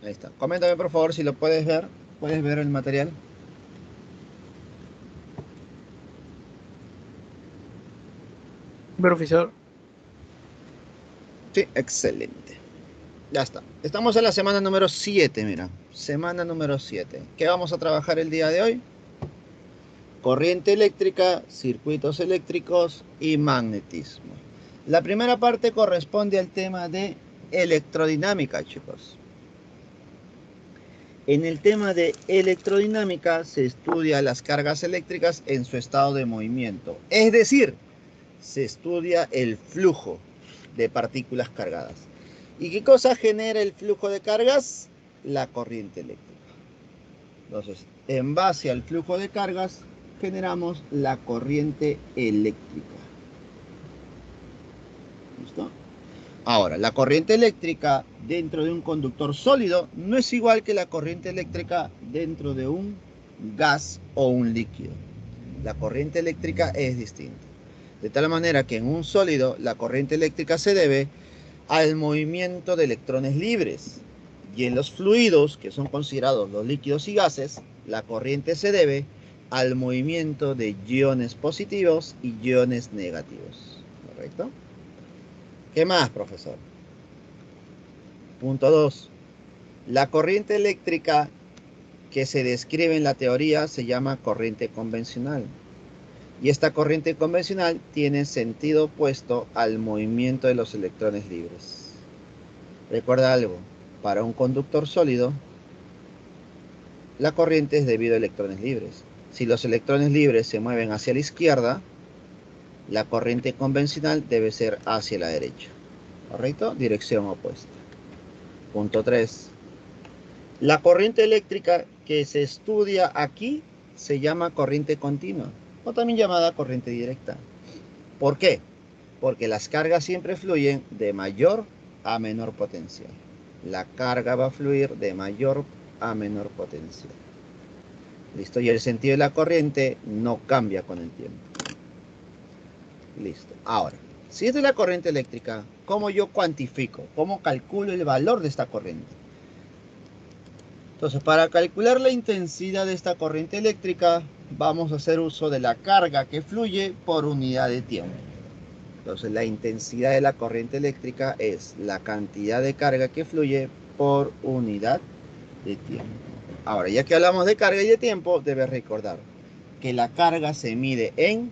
Ahí está. Coméntame por favor si lo puedes ver. ¿Puedes ver el material? Profesor, Sí, excelente. Ya está. Estamos en la semana número 7, mira. Semana número 7. ¿Qué vamos a trabajar el día de hoy? Corriente eléctrica, circuitos eléctricos y magnetismo. La primera parte corresponde al tema de electrodinámica, chicos. En el tema de electrodinámica se estudia las cargas eléctricas en su estado de movimiento. Es decir, se estudia el flujo de partículas cargadas. ¿Y qué cosa genera el flujo de cargas? La corriente eléctrica. Entonces, en base al flujo de cargas, generamos la corriente eléctrica. ¿Listo? Ahora, la corriente eléctrica dentro de un conductor sólido no es igual que la corriente eléctrica dentro de un gas o un líquido. La corriente eléctrica es distinta. De tal manera que en un sólido la corriente eléctrica se debe al movimiento de electrones libres. Y en los fluidos, que son considerados los líquidos y gases, la corriente se debe al movimiento de iones positivos y iones negativos. ¿Correcto? ¿Qué más, profesor? Punto 2. La corriente eléctrica que se describe en la teoría se llama corriente convencional. Y esta corriente convencional tiene sentido opuesto al movimiento de los electrones libres. Recuerda algo, para un conductor sólido, la corriente es debido a electrones libres. Si los electrones libres se mueven hacia la izquierda, la corriente convencional debe ser hacia la derecha. ¿Correcto? Dirección opuesta. Punto 3. La corriente eléctrica que se estudia aquí se llama corriente continua o también llamada corriente directa. ¿Por qué? Porque las cargas siempre fluyen de mayor a menor potencia. La carga va a fluir de mayor a menor potencia. ¿Listo? Y el sentido de la corriente no cambia con el tiempo. Listo. Ahora, si es de la corriente eléctrica, ¿cómo yo cuantifico? ¿Cómo calculo el valor de esta corriente? Entonces, para calcular la intensidad de esta corriente eléctrica, vamos a hacer uso de la carga que fluye por unidad de tiempo. Entonces, la intensidad de la corriente eléctrica es la cantidad de carga que fluye por unidad de tiempo. Ahora, ya que hablamos de carga y de tiempo, debes recordar que la carga se mide en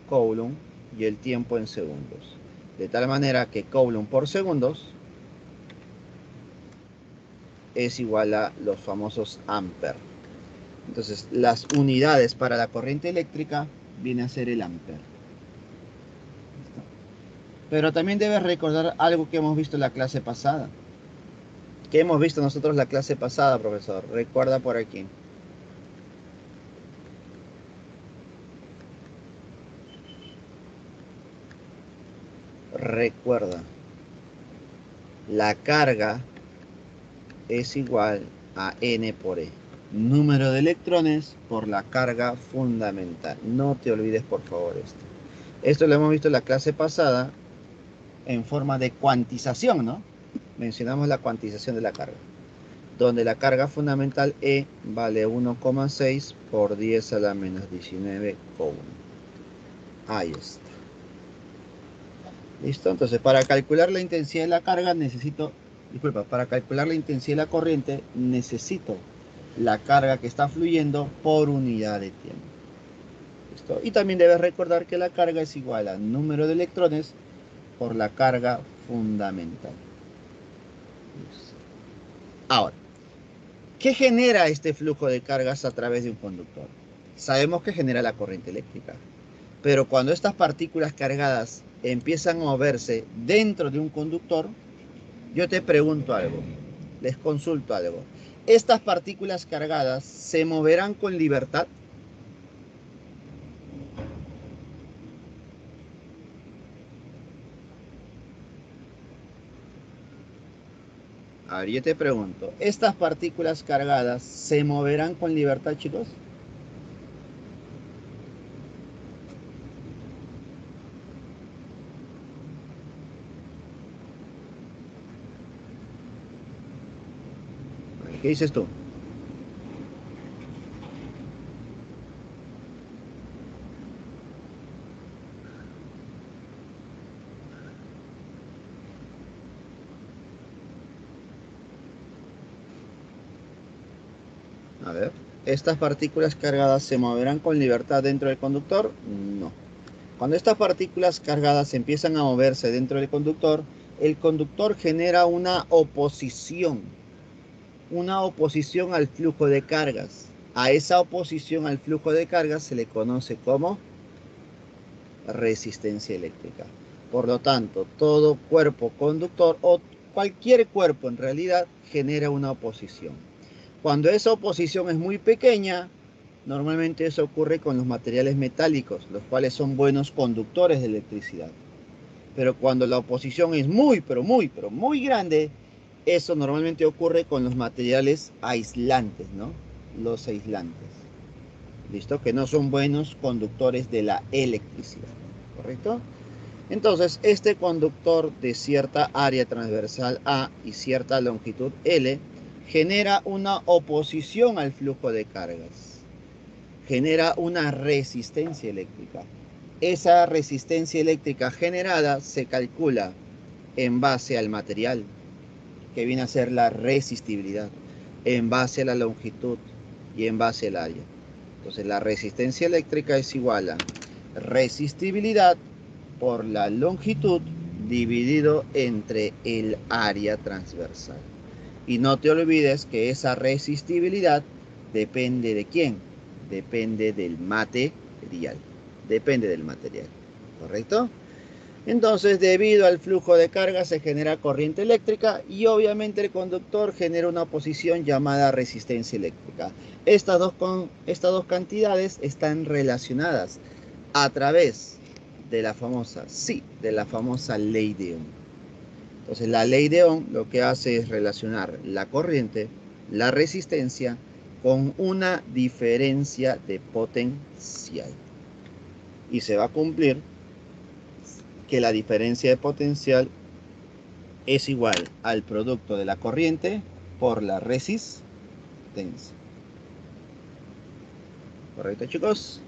Coulomb y el tiempo en segundos. De tal manera que Coulomb por segundos es igual a los famosos amperes. Entonces, las unidades para la corriente eléctrica viene a ser el ampere. Pero también debes recordar algo que hemos visto en la clase pasada. ¿Qué hemos visto nosotros la clase pasada, profesor? Recuerda por aquí. Recuerda. La carga es igual a N por E. Número de electrones por la carga fundamental. No te olvides, por favor, esto. Esto lo hemos visto en la clase pasada en forma de cuantización, ¿no? Mencionamos la cuantización de la carga, donde la carga fundamental E vale 1,6 por 10 a la menos 19 coulomb. Ahí está. ¿Listo? Entonces, para calcular la intensidad de la carga necesito, disculpa, para calcular la intensidad de la corriente necesito la carga que está fluyendo por unidad de tiempo. ¿Listo? Y también debes recordar que la carga es igual al número de electrones por la carga fundamental. ¿Listo? Ahora, ¿qué genera este flujo de cargas a través de un conductor? Sabemos que genera la corriente eléctrica, pero cuando estas partículas cargadas empiezan a moverse dentro de un conductor, yo te pregunto algo, les consulto algo. ¿Estas partículas cargadas se moverán con libertad? A ver, yo te pregunto, ¿estas partículas cargadas se moverán con libertad, chicos? ¿Qué dices tú? A ver, ¿estas partículas cargadas se moverán con libertad dentro del conductor? No. Cuando estas partículas cargadas empiezan a moverse dentro del conductor, el conductor genera una oposición al flujo de cargas. A esa oposición al flujo de cargas se le conoce como resistencia eléctrica. Por lo tanto, todo cuerpo conductor o cualquier cuerpo en realidad genera una oposición. Cuando esa oposición es muy pequeña, normalmente eso ocurre con los materiales metálicos, los cuales son buenos conductores de electricidad. Pero cuando la oposición es muy, pero muy grande, eso normalmente ocurre con los materiales aislantes, ¿no? Los aislantes. ¿Listo? Que no son buenos conductores de la electricidad, ¿correcto? Entonces, este conductor de cierta área transversal A y cierta longitud L genera una oposición al flujo de cargas, genera una resistencia eléctrica. Esa resistencia eléctrica generada se calcula en base al material, que viene a ser la resistibilidad, en base a la longitud y en base al área. Entonces la resistencia eléctrica es igual a resistibilidad por la longitud dividido entre el área transversal. Y no te olvides que esa resistibilidad depende de quién, depende del material, depende del material, ¿correcto? Entonces, debido al flujo de carga se genera corriente eléctrica y obviamente el conductor genera una oposición llamada resistencia eléctrica. Estas dos cantidades están relacionadas a través de la famosa ley de Ohm. Entonces, la ley de Ohm lo que hace es relacionar la corriente, la resistencia, con una diferencia de potencial. Y se va a cumplir que la diferencia de potencial es igual al producto de la corriente por la resistencia. ¿Correcto, chicos?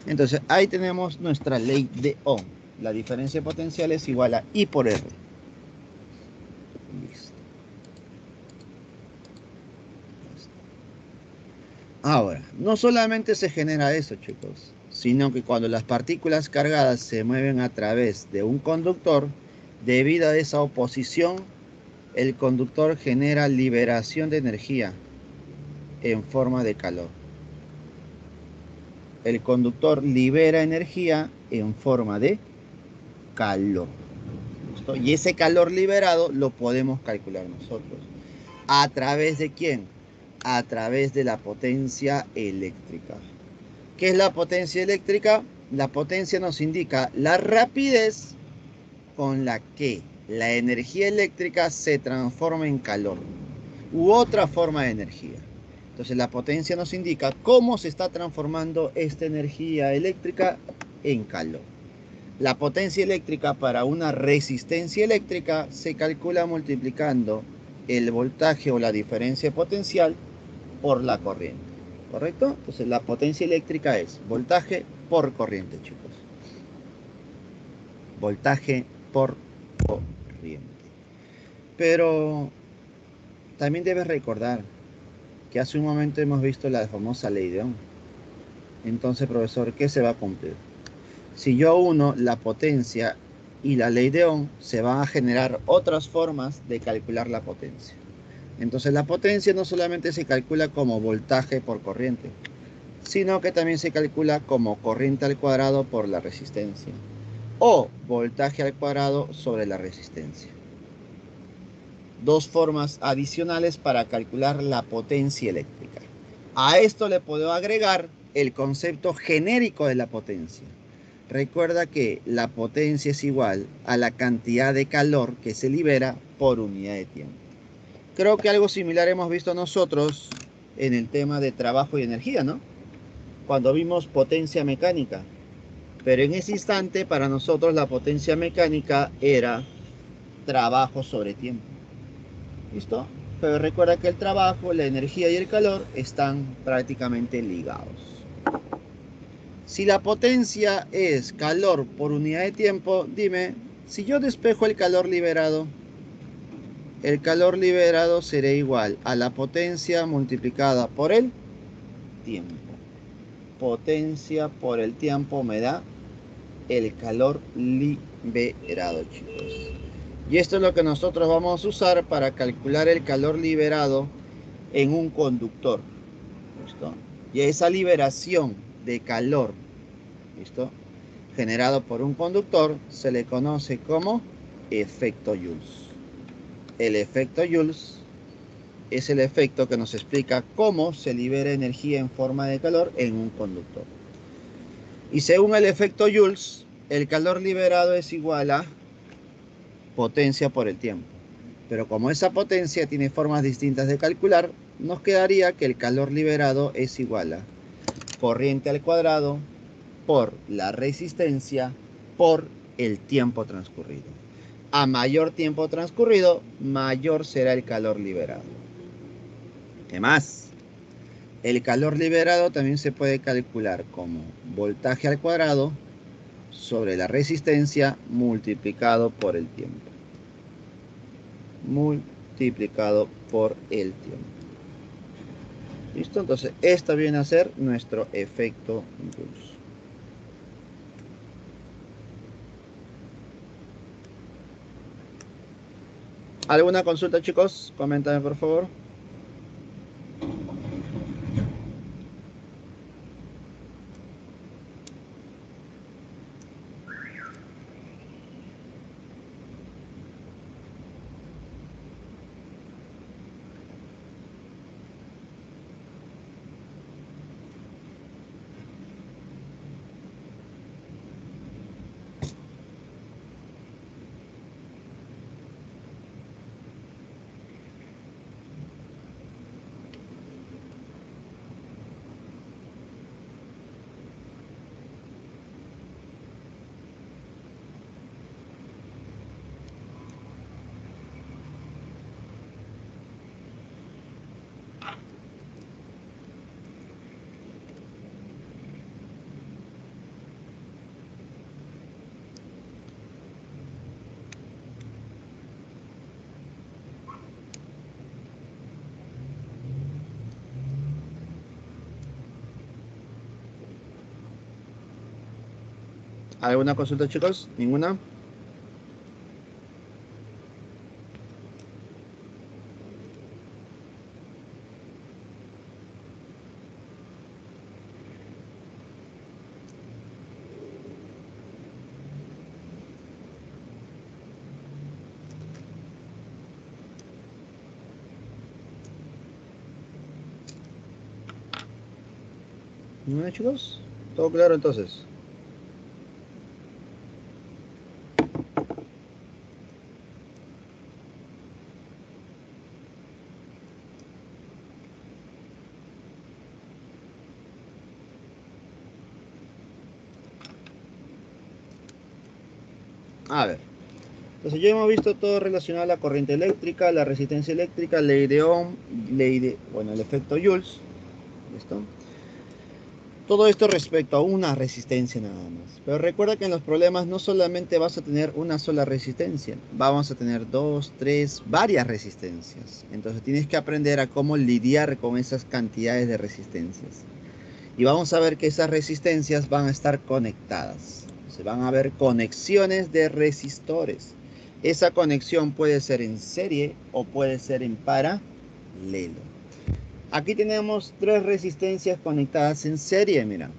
Entonces, ahí tenemos nuestra ley de Ohm. La diferencia de potencial es igual a I por R. Listo. Ahora, no solamente se genera eso, chicos, sino que cuando las partículas cargadas se mueven a través de un conductor, debido a esa oposición, el conductor genera liberación de energía en forma de calor. El conductor libera energía en forma de calor. ¿Listo? Y ese calor liberado lo podemos calcular nosotros. ¿A través de quién? A través de la potencia eléctrica. ¿Qué es la potencia eléctrica? La potencia nos indica la rapidez con la que la energía eléctrica se transforma en calor u otra forma de energía. Entonces la potencia nos indica cómo se está transformando esta energía eléctrica en calor. La potencia eléctrica para una resistencia eléctrica se calcula multiplicando el voltaje o la diferencia potencial por la corriente. ¿Correcto? Entonces la potencia eléctrica es voltaje por corriente, chicos. Voltaje por corriente. Pero también debes recordar que hace un momento hemos visto la famosa ley de Ohm. Entonces, profesor, ¿qué se va a cumplir? Si yo uno la potencia y la ley de Ohm, se van a generar otras formas de calcular la potencia. Entonces, la potencia no solamente se calcula como voltaje por corriente, sino que también se calcula como corriente al cuadrado por la resistencia, o voltaje al cuadrado sobre la resistencia. Dos formas adicionales para calcular la potencia eléctrica. A esto le puedo agregar el concepto genérico de la potencia. Recuerda que la potencia es igual a la cantidad de calor que se libera por unidad de tiempo. Creo que algo similar hemos visto nosotros en el tema de trabajo y energía, ¿no? Cuando vimos potencia mecánica. Pero en ese instante, para nosotros la potencia mecánica era trabajo sobre tiempo. ¿Listo? Pero recuerda que el trabajo, la energía y el calor están prácticamente ligados. Si la potencia es calor por unidad de tiempo, dime, si yo despejo el calor liberado será igual a la potencia multiplicada por el tiempo. Potencia por el tiempo me da el calor liberado, chicos. Y esto es lo que nosotros vamos a usar para calcular el calor liberado en un conductor. ¿Listo? Y esa liberación de calor, ¿listo?, generado por un conductor se le conoce como efecto Joule. El efecto Joule es el efecto que nos explica cómo se libera energía en forma de calor en un conductor. Y según el efecto Joule, el calor liberado es igual a potencia por el tiempo. Pero como esa potencia tiene formas distintas de calcular, nos quedaría que el calor liberado es igual a corriente al cuadrado por la resistencia por el tiempo transcurrido. A mayor tiempo transcurrido, mayor será el calor liberado. ¿Qué más? El calor liberado también se puede calcular como voltaje al cuadrado sobre la resistencia multiplicado por el tiempo. Multiplicado por el tiempo. ¿Listo? Entonces, esto viene a ser nuestro efecto Joule. ¿Alguna consulta, chicos? Coméntame, por favor. ¿Alguna consulta, chicos? ¿Ninguna? ¿Ninguna, chicos? ¿Todo claro entonces? A ver. Entonces ya hemos visto todo relacionado a la corriente eléctrica, la resistencia eléctrica, ley de Ohm, el efecto Joule. ¿Listo? Todo esto respecto a una resistencia nada más. Pero recuerda que en los problemas no solamente vas a tener una sola resistencia, vamos a tener dos, tres, varias resistencias. Entonces tienes que aprender a cómo lidiar con esas cantidades de resistencias. Y vamos a ver que esas resistencias van a estar conectadas. Se van a ver conexiones de resistores. Esa conexión puede ser en serie o puede ser en paralelo. Aquí tenemos tres resistencias conectadas en serie, mira.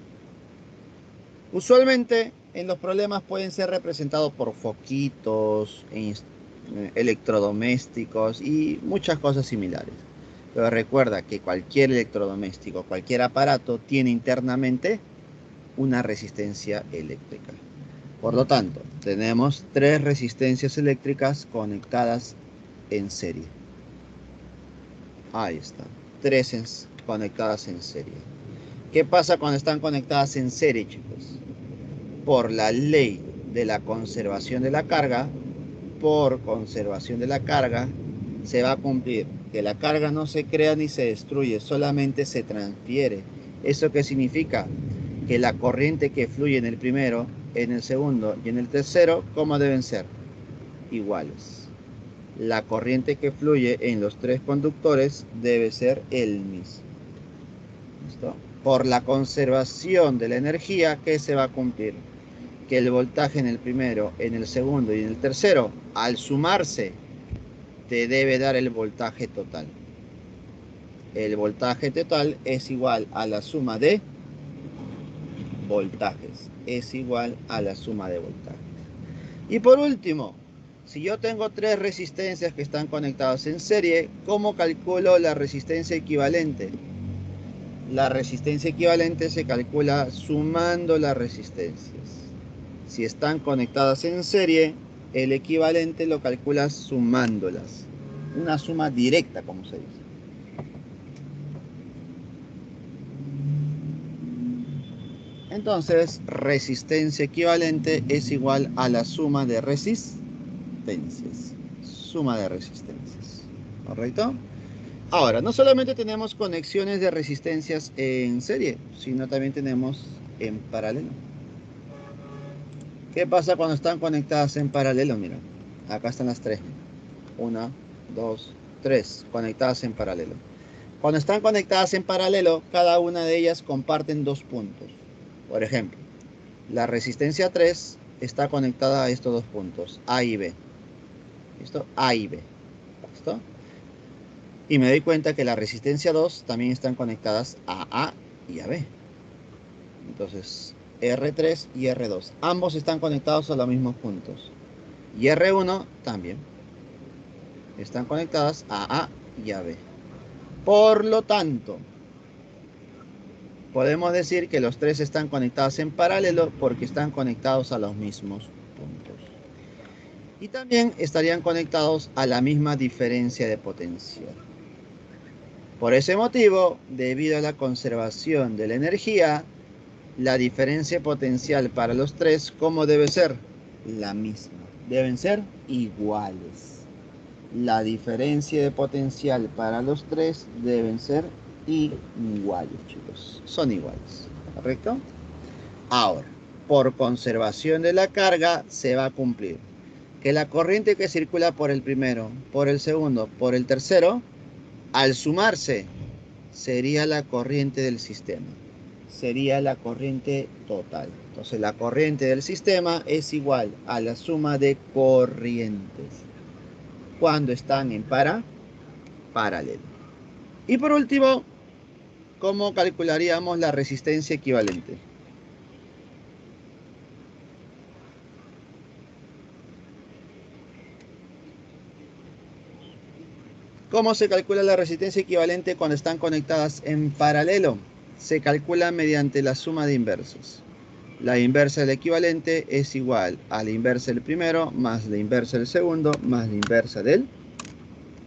Usualmente en los problemas pueden ser representados por foquitos, electrodomésticos y muchas cosas similares. Pero recuerda que cualquier electrodoméstico, cualquier aparato tiene internamente una resistencia eléctrica. Por lo tanto, tenemos tres resistencias eléctricas conectadas en serie. Ahí está. Tres conectadas en serie. ¿Qué pasa cuando están conectadas en serie, chicos? Por la ley de la conservación de la carga, se va a cumplir que la carga no se crea ni se destruye, solamente se transfiere. ¿Eso qué significa? Que la corriente que fluye en el primero, en el segundo y en el tercero, ¿cómo deben ser? Iguales. La corriente que fluye en los tres conductores debe ser el mismo. ¿Listo? Por la conservación de la energía, ¿qué se va a cumplir? Que el voltaje en el primero, en el segundo y en el tercero, al sumarse, te debe dar el voltaje total. El voltaje total es igual a la suma de voltajes. Es igual a la suma de voltajes. Y por último, si yo tengo tres resistencias que están conectadas en serie, ¿cómo calculo la resistencia equivalente? La resistencia equivalente se calcula sumando las resistencias. Si están conectadas en serie, el equivalente lo calculas sumándolas. Una suma directa, como se dice. Entonces, resistencia equivalente es igual a la suma de resistencias. Suma de resistencias. ¿Correcto? Ahora, no solamente tenemos conexiones de resistencias en serie, sino también tenemos en paralelo. ¿Qué pasa cuando están conectadas en paralelo? Mira, acá están las tres. 1, 2, 3, conectadas en paralelo. Cuando están conectadas en paralelo, cada una de ellas comparten dos puntos. Por ejemplo, la resistencia 3 está conectada a estos dos puntos, A y B. ¿Listo? A y B. ¿Listo? Y me doy cuenta que la resistencia 2 también están conectadas a A y a B. Entonces, R3 y R2. Ambos están conectados a los mismos puntos. Y R1 también. Están conectadas a A y a B. Por lo tanto, podemos decir que los tres están conectados en paralelo porque están conectados a los mismos puntos. Y también estarían conectados a la misma diferencia de potencial. Por ese motivo, debido a la conservación de la energía, la diferencia potencial para los tres, ¿cómo debe ser? La misma. Deben ser iguales. La diferencia de potencial para los tres deben ser iguales, chicos. Son iguales. ¿Correcto? Ahora, por conservación de la carga, se va a cumplir que la corriente que circula por el primero, por el segundo, por el tercero, al sumarse, sería la corriente del sistema. Sería la corriente total. Entonces, la corriente del sistema es igual a la suma de corrientes cuando están en paralelo. Y por último, ¿cómo calcularíamos la resistencia equivalente? ¿Cómo se calcula la resistencia equivalente cuando están conectadas en paralelo? Se calcula mediante la suma de inversos. La inversa del equivalente es igual a la inversa del primero más la inversa del segundo más la inversa del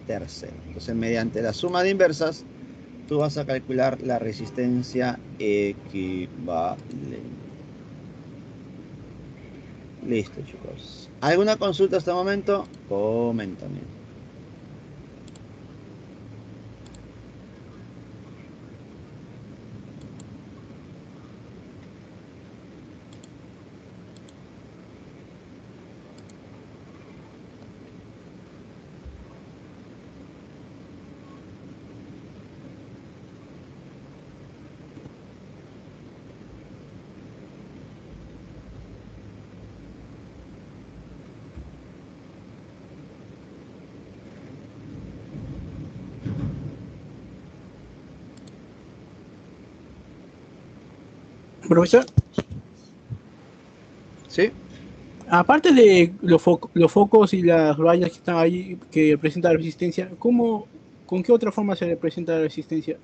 tercero. Entonces, mediante la suma de inversas, tú vas a calcular la resistencia equivalente. Listo, chicos. ¿Alguna consulta hasta el momento? Coméntame. Profesor, ¿Sí? aparte de los focos y las rayas que están ahí que representan la resistencia, ¿con qué otra forma se representa la resistencia?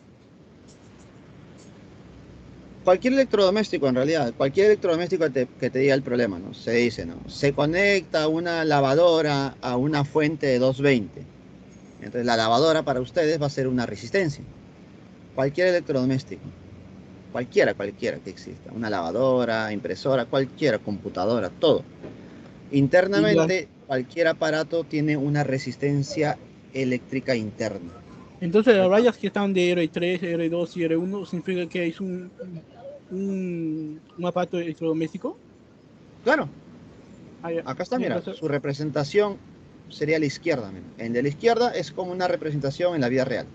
Cualquier electrodoméstico, en realidad, cualquier electrodoméstico que te diga el problema, ¿no? Se dice, ¿no? Se conecta una lavadora a una fuente de 220. Entonces, la lavadora para ustedes va a ser una resistencia. Cualquier electrodoméstico. Cualquiera que exista. Una lavadora, impresora, cualquiera, computadora, todo. Y la, Internamente, cualquier aparato tiene una resistencia eléctrica interna. Entonces las ¿correcto? rayas que están de R3, R2 y R1 significa que es un aparato electrodoméstico. Claro, Ah, ya. acá está, mira, Entonces, su representación sería a la izquierda. Mira. El de la izquierda es como una representación en la vida real.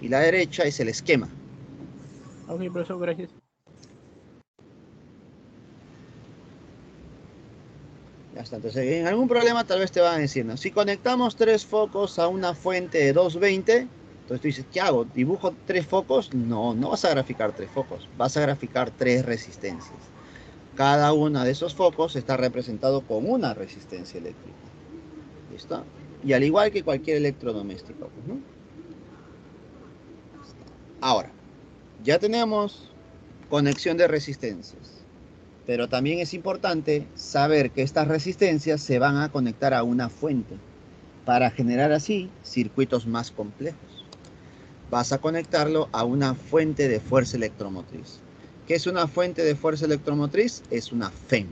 Y la derecha es el esquema. ok, profesor, gracias. Ya está. Entonces, en algún problema tal vez te van a decir, ¿no? Si conectamos tres focos a una fuente de 220, entonces tú dices, ¿qué hago? ¿Dibujo tres focos? No, no vas a graficar tres focos, vas a graficar tres resistencias. Cada uno de esos focos está representado con una resistencia eléctrica. ¿Listo? Y al igual que cualquier electrodoméstico, pues, ¿no? Ahora, ya tenemos conexión de resistencias, pero también es importante saber que estas resistencias se van a conectar a una fuente para generar así circuitos más complejos. Vas a conectarlo a una fuente de fuerza electromotriz. ¿Qué es una fuente de fuerza electromotriz? Es una FEM.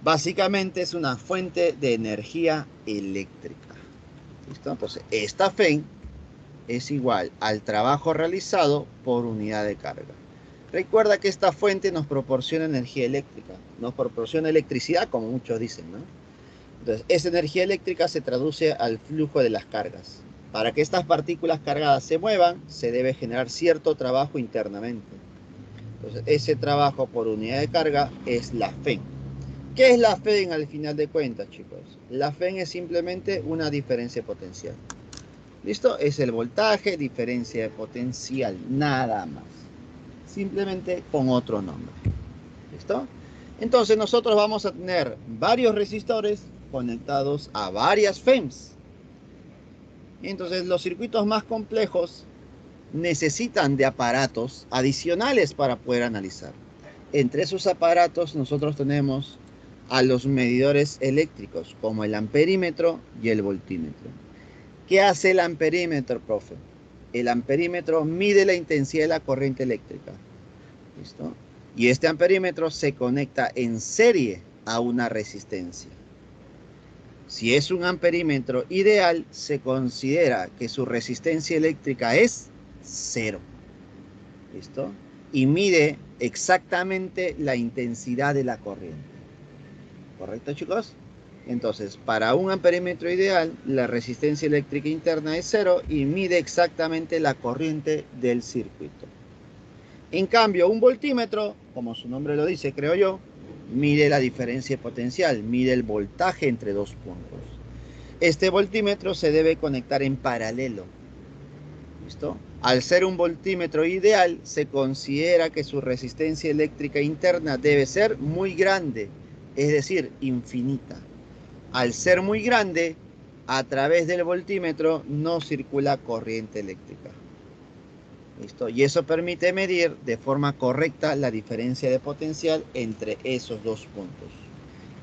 Básicamente es una fuente de energía eléctrica. ¿Listo? Entonces, esta FEM es igual al trabajo realizado por unidad de carga. Recuerda que esta fuente nos proporciona energía eléctrica, nos proporciona electricidad, como muchos dicen, ¿no? Entonces, esa energía eléctrica se traduce al flujo de las cargas. Para que estas partículas cargadas se muevan, se debe generar cierto trabajo internamente. Entonces, ese trabajo por unidad de carga es la FEM. ¿Qué es la FEM al final de cuentas, chicos? La FEM es simplemente una diferencia potencial. ¿Listo? Es el voltaje, diferencia de potencial, nada más. Simplemente con otro nombre. ¿Listo? Entonces nosotros vamos a tener varios resistores conectados a varias FEMs. Entonces los circuitos más complejos necesitan de aparatos adicionales para poder analizar. Entre esos aparatos nosotros tenemos a los medidores eléctricos, como el amperímetro y el voltímetro. ¿Qué hace el amperímetro, profe? El amperímetro mide la intensidad de la corriente eléctrica. ¿Listo? Y este amperímetro se conecta en serie a una resistencia. Si es un amperímetro ideal, se considera que su resistencia eléctrica es cero. ¿Listo? Y mide exactamente la intensidad de la corriente. ¿Correcto, chicos? Entonces, para un amperímetro ideal, la resistencia eléctrica interna es cero y mide exactamente la corriente del circuito. En cambio, un voltímetro, como su nombre lo dice, creo yo, mide la diferencia potencial, mide el voltaje entre dos puntos. Este voltímetro se debe conectar en paralelo. ¿Listo? Al ser un voltímetro ideal, se considera que su resistencia eléctrica interna debe ser muy grande, es decir, infinita. Al ser muy grande, a través del voltímetro no circula corriente eléctrica. ¿Listo? Y eso permite medir de forma correcta la diferencia de potencial entre esos dos puntos.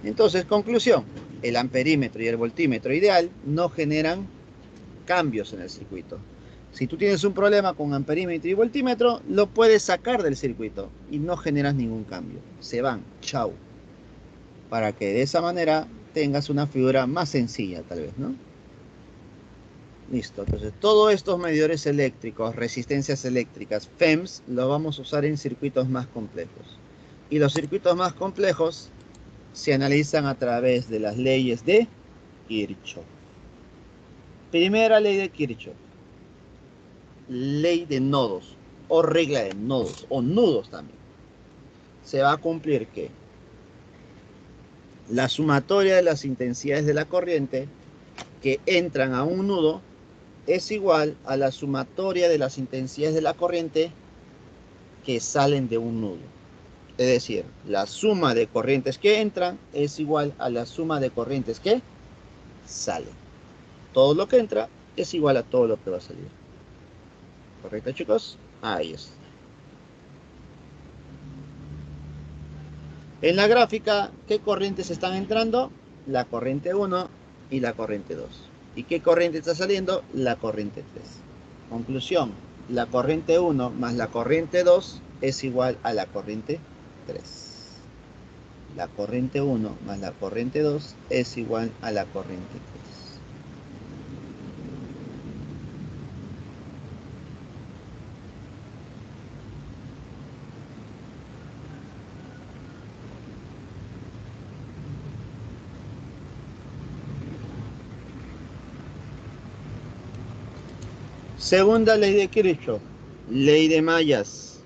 Entonces, conclusión, el amperímetro y el voltímetro ideal no generan cambios en el circuito. Si tú tienes un problema con amperímetro y voltímetro, lo puedes sacar del circuito y no generas ningún cambio. Se van, chau. Para que de esa manera tengas una figura más sencilla, tal vez, ¿no? Listo, entonces todos estos medidores eléctricos, resistencias eléctricas, FEMS, los vamos a usar en circuitos más complejos. Y los circuitos más complejos se analizan a través de las leyes de Kirchhoff. Primera ley de Kirchhoff, ley de nodos o regla de nodos o nudos también. Se va a cumplir que la sumatoria de las intensidades de la corriente que entran a un nudo es igual a la sumatoria de las intensidades de la corriente que salen de un nudo. Es decir, la suma de corrientes que entran es igual a la suma de corrientes que salen. Todo lo que entra es igual a todo lo que va a salir. ¿Correcto, chicos? Ahí es. En la gráfica, ¿qué corrientes están entrando? La corriente 1 y la corriente 2. ¿Y qué corriente está saliendo? La corriente 3. Conclusión, la corriente 1 más la corriente 2 es igual a la corriente 3. La corriente 1 más la corriente 2 es igual a la corriente 3. Segunda ley de Kirchhoff, ley de mallas.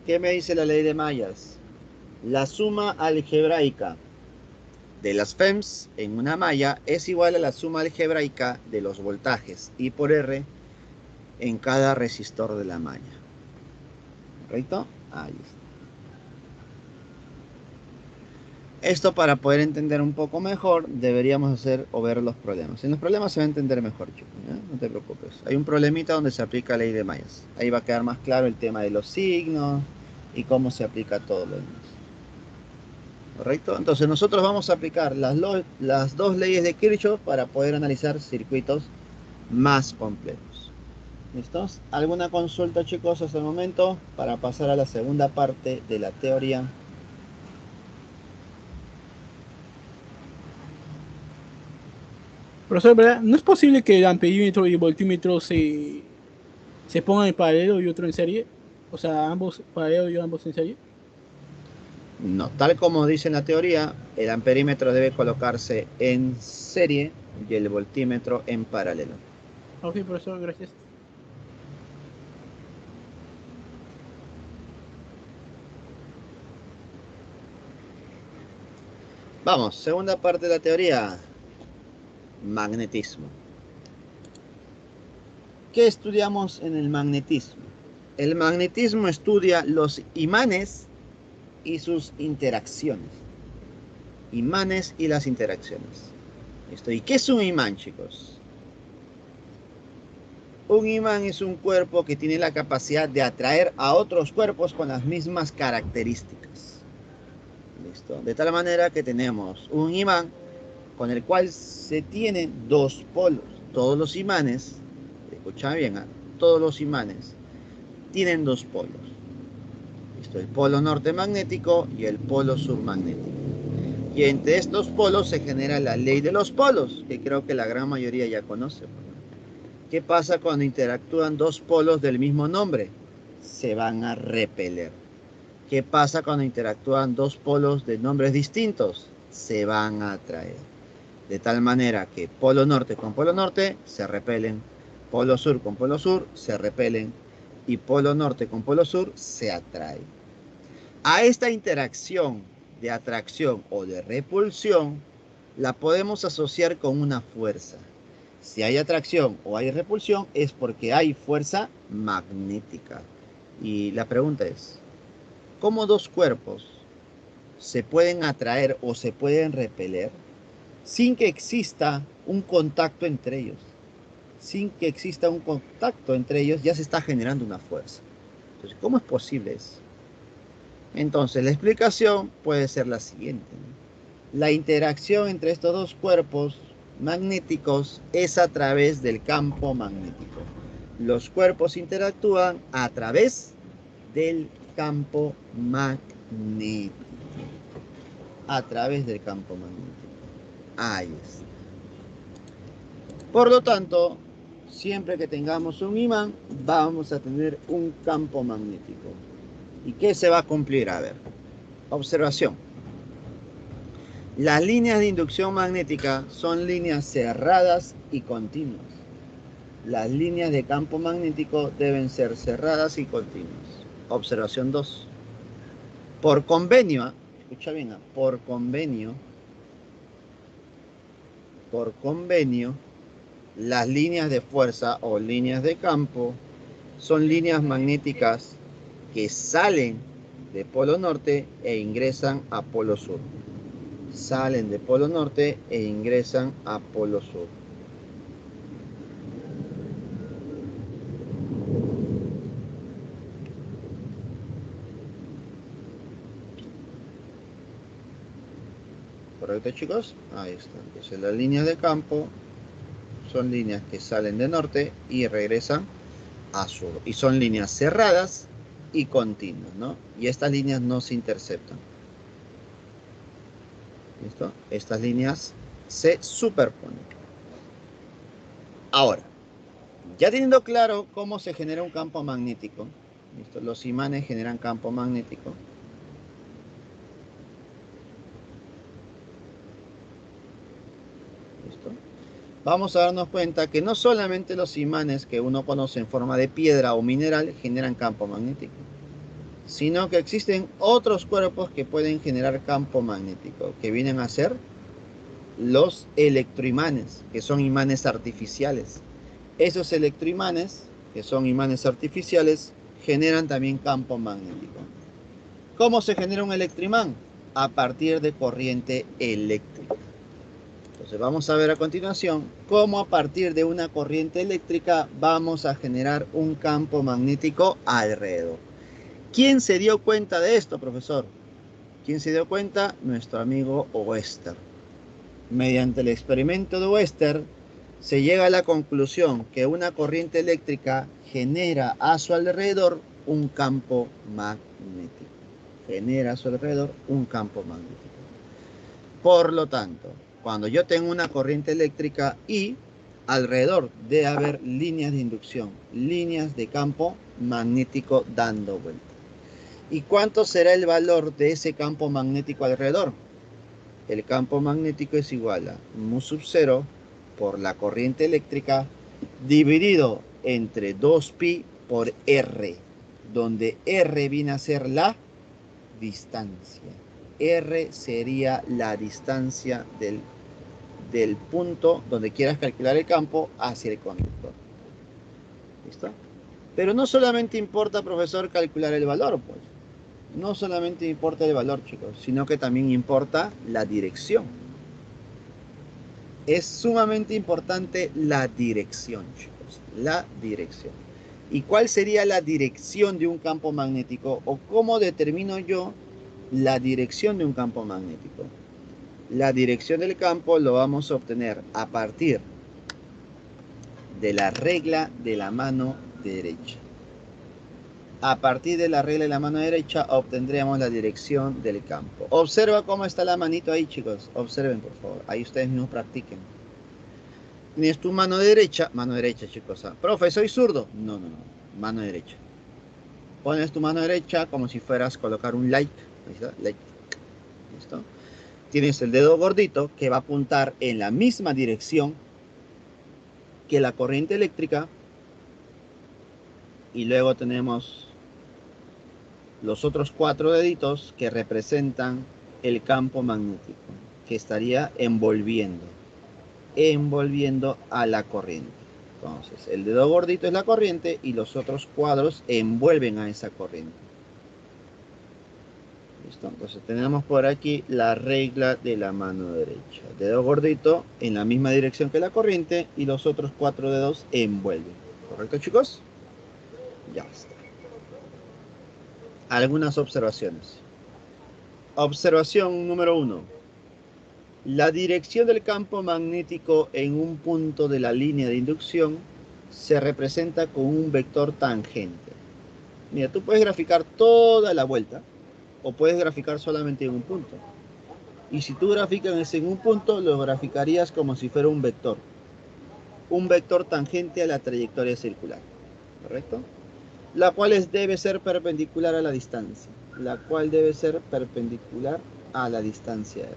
¿Qué me dice la ley de mallas? La suma algebraica de las FEMS en una malla es igual a la suma algebraica de los voltajes I por R en cada resistor de la malla. ¿Correcto? Ahí está. Esto, para poder entender un poco mejor, deberíamos hacer o ver los problemas. En los problemas se va a entender mejor, chicos, ¿ya? No te preocupes. Hay un problemita donde se aplica la ley de mallas. Ahí va a quedar más claro el tema de los signos y cómo se aplica todo lo demás. ¿Correcto? Entonces nosotros vamos a aplicar las dos leyes de Kirchhoff para poder analizar circuitos más completos. ¿Listos? ¿Alguna consulta, chicos, hasta el momento? Para pasar a la segunda parte de la teoría. Profesor, ¿verdad? ¿No es posible que el amperímetro y el voltímetro se pongan en paralelo y otro en serie? O sea, ambos paralelo y ambos en serie. No, tal como dice en la teoría, el amperímetro debe colocarse en serie y el voltímetro en paralelo. Ok, profesor, gracias. Vamos, segunda parte de la teoría, magnetismo. ¿Qué estudiamos en el magnetismo? El magnetismo estudia los imanes y sus interacciones. Imanes y las interacciones. ¿Listo? ¿Y qué es un imán, chicos? Un imán es un cuerpo que tiene la capacidad de atraer a otros cuerpos con las mismas características. ¿Listo? De tal manera que tenemos un imán con el cual se tienen dos polos. Todos los imanes, escucha bien, ¿eh? Todos los imanes tienen dos polos. ¿Listo? El polo norte magnético y el polo sur magnético. Y entre estos polos se genera la ley de los polos, que creo que la gran mayoría ya conoce. ¿Qué pasa cuando interactúan dos polos del mismo nombre? Se van a repeler. ¿Qué pasa cuando interactúan dos polos de nombres distintos? Se van a atraer. De tal manera que polo norte con polo norte se repelen, polo sur con polo sur se repelen y polo norte con polo sur se atraen. A esta interacción de atracción o de repulsión la podemos asociar con una fuerza. Si hay atracción o hay repulsión es porque hay fuerza magnética. Y la pregunta es, ¿cómo dos cuerpos se pueden atraer o se pueden repeler sin que exista un contacto entre ellos? Sin que exista un contacto entre ellos ya se está generando una fuerza. Entonces, ¿cómo es posible eso? Entonces, la explicación puede ser la siguiente, ¿no? La interacción entre estos dos cuerpos magnéticos es a través del campo magnético. Los cuerpos interactúan a través del campo magnético. A través del campo magnético. Ahí está. Por lo tanto, siempre que tengamos un imán, vamos a tener un campo magnético. ¿Y qué se va a cumplir? A ver, observación. Las líneas de inducción magnética son líneas cerradas y continuas. Las líneas de campo magnético deben ser cerradas y continuas. Observación 2. Por convenio, escucha bien, por convenio, las líneas de fuerza o líneas de campo son líneas magnéticas que salen de polo norte e ingresan a polo sur. Salen de polo norte e ingresan a polo sur. ¿Correcto, chicos? Ahí está. Entonces las líneas de campo son líneas que salen de norte y regresan a sur. Y son líneas cerradas y continuas, ¿no? Y estas líneas no se interceptan. ¿Listo? Estas líneas se superponen. Ahora, ya teniendo claro cómo se genera un campo magnético, ¿listo? Los imanes generan campo magnético. ¿Listo? vamos a darnos cuenta que no solamente los imanes que uno conoce en forma de piedra o mineral generan campo magnético, sino que existen otros cuerpos que pueden generar campo magnético, que vienen a ser los electroimanes, que son imanes artificiales. Esos electroimanes, que son imanes artificiales, generan también campo magnético. ¿Cómo se genera un electroimán? A partir de corriente eléctrica. Entonces vamos a ver a continuación cómo a partir de una corriente eléctrica vamos a generar un campo magnético alrededor. ¿Quién se dio cuenta de esto, profesor? ¿Quién se dio cuenta? Nuestro amigo Oester. Mediante el experimento de Oester, se llega a la conclusión que una corriente eléctrica genera a su alrededor un campo magnético. Genera a su alrededor un campo magnético. Por lo tanto, cuando yo tengo una corriente eléctrica y alrededor debe haber líneas de inducción, líneas de campo magnético dando vuelta. ¿Y cuánto será el valor de ese campo magnético alrededor? El campo magnético es igual a mu sub 0 por la corriente eléctrica dividido entre 2pi por r, donde r viene a ser la distancia. R sería la distancia del punto donde quieras calcular el campo hacia el conductor. ¿Listo? Pero no solamente importa, profesor, calcular el valor, pues. No solamente importa el valor, chicos, sino que también importa la dirección. Es sumamente importante la dirección, chicos, la dirección. ¿Y cuál sería la dirección de un campo magnético? ¿O cómo determino yo la dirección de un campo magnético? La dirección del campo lo vamos a obtener a partir de la regla de la mano derecha. A partir de la regla de la mano derecha obtendremos la dirección del campo. Observa cómo está la manito ahí, chicos. Observen, por favor. Ahí ustedes mismos practiquen. Tienes tu mano derecha, chicos. Profe, soy zurdo. No, no, no. Mano derecha. Pones tu mano derecha como si fueras a colocar un like. Ahí está, like. ¿Listo? Tienes el dedo gordito que va a apuntar en la misma dirección que la corriente eléctrica. Y luego tenemos los otros 4 deditos que representan el campo magnético, que estaría envolviendo a la corriente. Entonces, el dedo gordito es la corriente y los otros cuadros envuelven a esa corriente. ¿Listo? Entonces tenemos por aquí la regla de la mano derecha. Dedo gordito en la misma dirección que la corriente y los otros 4 dedos envuelven. ¿Correcto, chicos? Ya está. Algunas observaciones. Observación número 1. La dirección del campo magnético en un punto de la línea de inducción se representa con un vector tangente. Mira, tú puedes graficar toda la vuelta o puedes graficar solamente en un punto. Y si tú graficas en un punto, lo graficarías como si fuera un vector. Un vector tangente a la trayectoria circular. ¿Correcto? La cual debe ser perpendicular a la distancia. La cual debe ser perpendicular a la distancia R.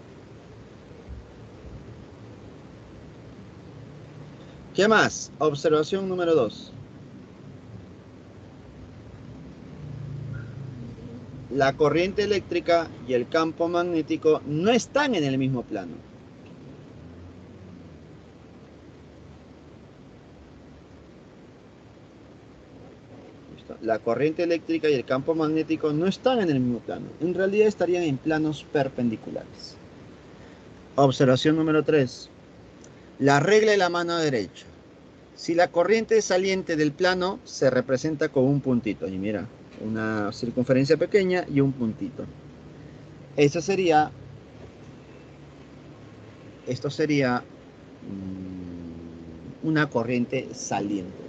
¿Qué más? Observación número 2. La corriente eléctrica y el campo magnético no están en el mismo plano. ¿Listo? La corriente eléctrica y el campo magnético no están en el mismo plano. En realidad estarían en planos perpendiculares. Observación número 3. La regla de la mano derecha. Si la corriente saliente del plano se representa con un puntito. Y mira, una circunferencia pequeña y un puntito. Esto sería una corriente saliente.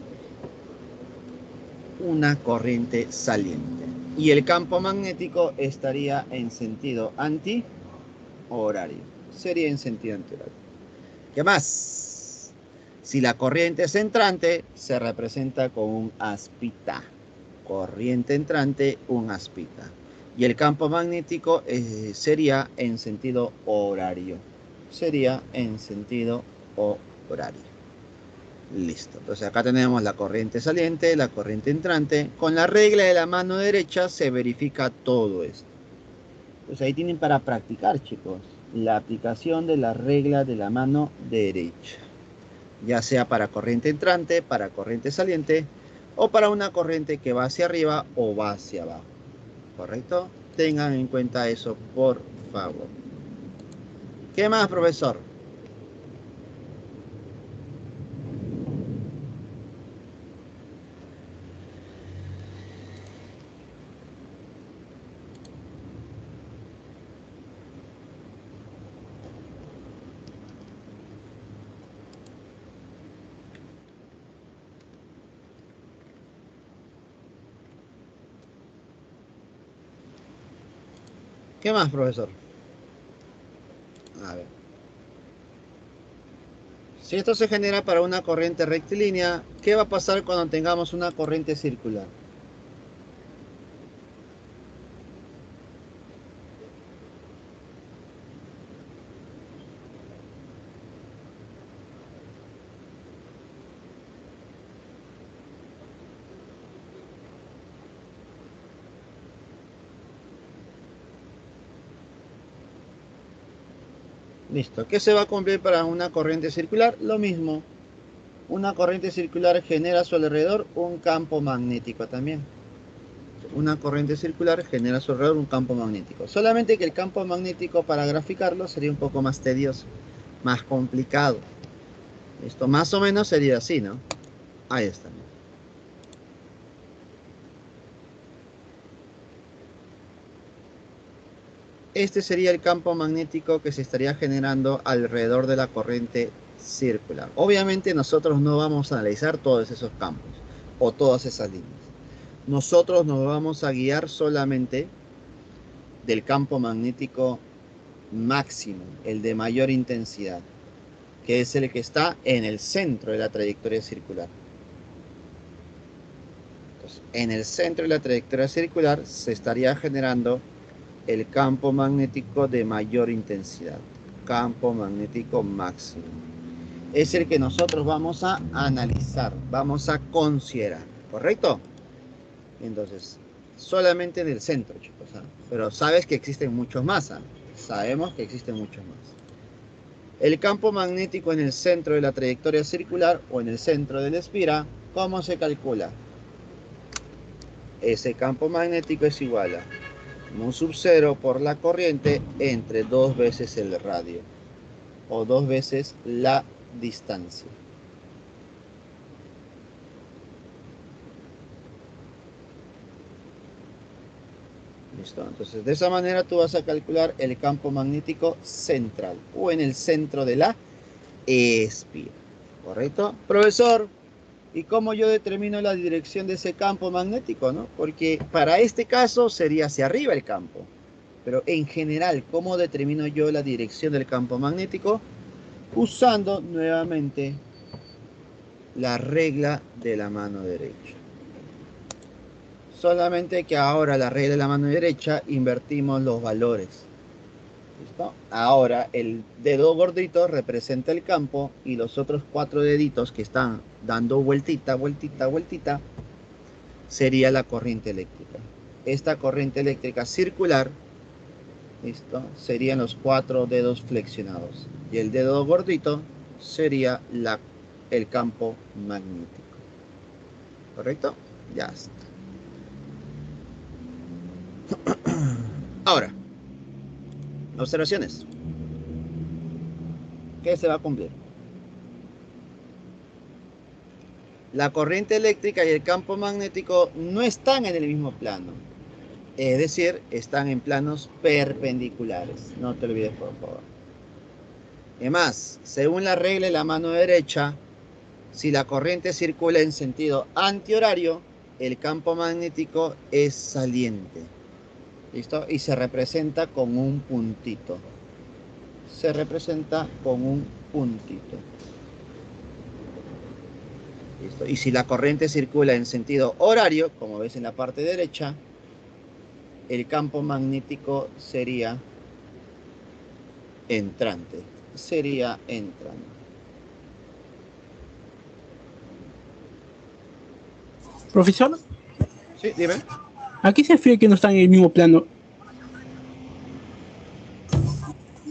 Una corriente saliente. Y el campo magnético estaría en sentido antihorario. Sería en sentido antihorario. ¿Qué más? Si la corriente es entrante, se representa con un aspita. Corriente entrante, un aspita. Y el campo magnético sería en sentido horario. Sería en sentido horario. Listo. Entonces acá tenemos la corriente saliente, la corriente entrante. Con la regla de la mano derecha se verifica todo esto. Pues ahí tienen para practicar, chicos, la aplicación de la regla de la mano derecha. Ya sea para corriente entrante, para corriente saliente, o para una corriente que va hacia arriba o va hacia abajo. ¿Correcto? Tengan en cuenta eso, por favor. ¿Qué más, profesor? ¿Qué más, profesor? A ver. Si esto se genera para una corriente rectilínea, ¿qué va a pasar cuando tengamos una corriente circular? Listo. ¿Qué se va a cumplir para una corriente circular? Lo mismo. Una corriente circular genera a su alrededor un campo magnético también. Una corriente circular genera a su alrededor un campo magnético. Solamente que el campo magnético, para graficarlo, sería un poco más tedioso, más complicado. Esto más o menos sería así, ¿no? Ahí está. Este sería el campo magnético que se estaría generando alrededor de la corriente circular. Obviamente nosotros no vamos a analizar todos esos campos o todas esas líneas. Nosotros nos vamos a guiar solamente del campo magnético máximo, el de mayor intensidad, que es el que está en el centro de la trayectoria circular. Entonces, en el centro de la trayectoria circular se estaría generando el campo magnético de mayor intensidad, campo magnético máximo. Es el que nosotros vamos a analizar, vamos a considerar, ¿correcto? Entonces, solamente en el centro, chicos, ¿eh? Pero sabes que existen muchos más, ¿eh? Sabemos que existen muchos más. El campo magnético en el centro de la trayectoria circular o en el centro de la espira, ¿cómo se calcula? Ese campo magnético es igual a mu sub 0 por la corriente entre 2 veces el radio o 2 veces la distancia. ¿Listo? Entonces, de esa manera tú vas a calcular el campo magnético central o en el centro de la espira. ¿Correcto? Profesor, ¿y cómo yo determino la dirección de ese campo magnético, no? Porque para este caso sería hacia arriba el campo. Pero en general, ¿cómo determino yo la dirección del campo magnético? Usando nuevamente la regla de la mano derecha. Solamente que ahora la regla de la mano derecha invertimos los valores. ¿Listo? Ahora el dedo gordito representa el campo y los otros 4 deditos que están dando vueltita, vueltita, vueltita, sería la corriente eléctrica. Esta corriente eléctrica circular, ¿listo? Serían los 4 dedos flexionados. Y el dedo gordito sería el campo magnético. ¿Correcto? Ya está. Ahora, observaciones. ¿Qué se va a cumplir? La corriente eléctrica y el campo magnético no están en el mismo plano. Es decir, están en planos perpendiculares. No te olvides, por favor. Además, según la regla de la mano derecha, si la corriente circula en sentido antihorario, el campo magnético es saliente. ¿Listo? Y se representa con un puntito. Se representa con un puntito. ¿Listo? Y si la corriente circula en sentido horario, como ves en la parte derecha, el campo magnético sería entrante. Sería entrante. Profesor, Sí, dime. ¿a qué se refiere que no están en el mismo plano?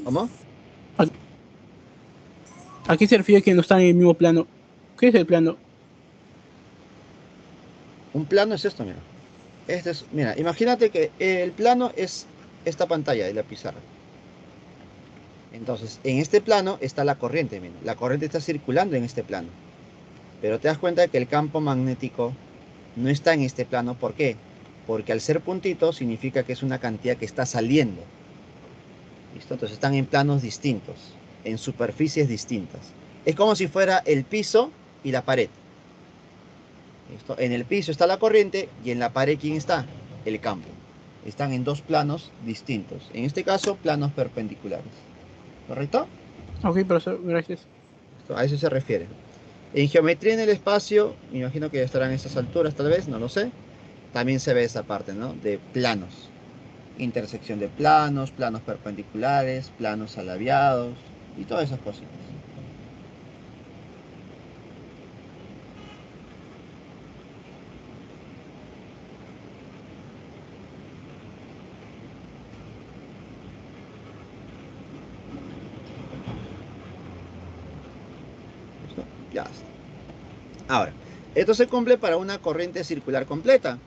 ¿Cómo? ¿A, a qué se refiere que no están en el mismo plano? ¿Qué es el plano? Un plano es esto, mira. Este es, mira, imagínate que el plano es esta pantalla de la pizarra. Entonces, en este plano está la corriente, mira. La corriente está circulando en este plano. Pero te das cuenta de que el campo magnético no está en este plano. ¿Por qué? Porque al ser puntito significa que es una cantidad que está saliendo. ¿Listo? Entonces están en planos distintos, en superficies distintas. Es como si fuera el piso y la pared. ¿Listo? En el piso está la corriente y en la pared, ¿quién está? El campo. Están en dos planos distintos. En este caso, planos perpendiculares. ¿Correcto? Ok, profesor, gracias. Esto, a eso se refiere. En geometría en el espacio, me imagino que estarán a esas alturas, tal vez, no lo sé. También se ve esa parte, ¿no? De planos. Intersección de planos, planos perpendiculares, planos alabeados y todas esas cositas. ¿Listo? Ya está. Ahora, esto se cumple para una corriente circular completa.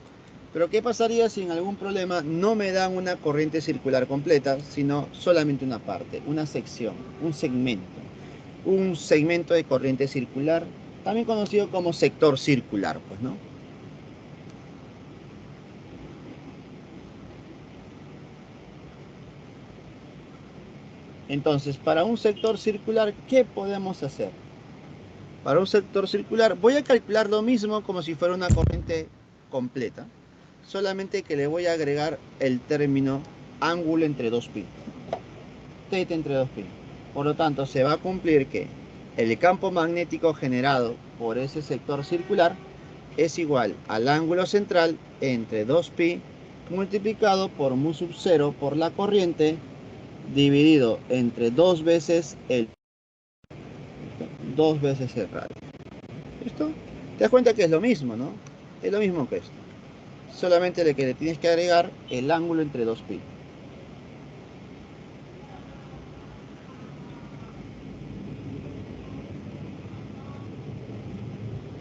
Pero ¿qué pasaría si en algún problema no me dan una corriente circular completa, sino solamente una parte, una sección, un segmento? Un segmento de corriente circular, también conocido como sector circular, pues, ¿no? Entonces, para un sector circular, ¿qué podemos hacer? Para un sector circular, voy a calcular lo mismo como si fuera una corriente completa, solamente que le voy a agregar el término ángulo entre dos pi, θ entre dos pi. Por lo tanto, se va a cumplir que el campo magnético generado por ese sector circular es igual al ángulo central entre 2pi multiplicado por mu sub 0 por la corriente dividido entre dos veces el radio. ¿Listo? Te das cuenta que es lo mismo, ¿no? Es lo mismo que esto. Solamente de que le tienes que agregar el ángulo entre 2pi.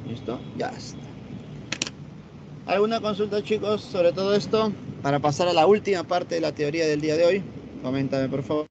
¿Listo? Ya está. ¿Alguna consulta, chicos, sobre todo esto? Para pasar a la última parte de la teoría del día de hoy. Coméntame, por favor.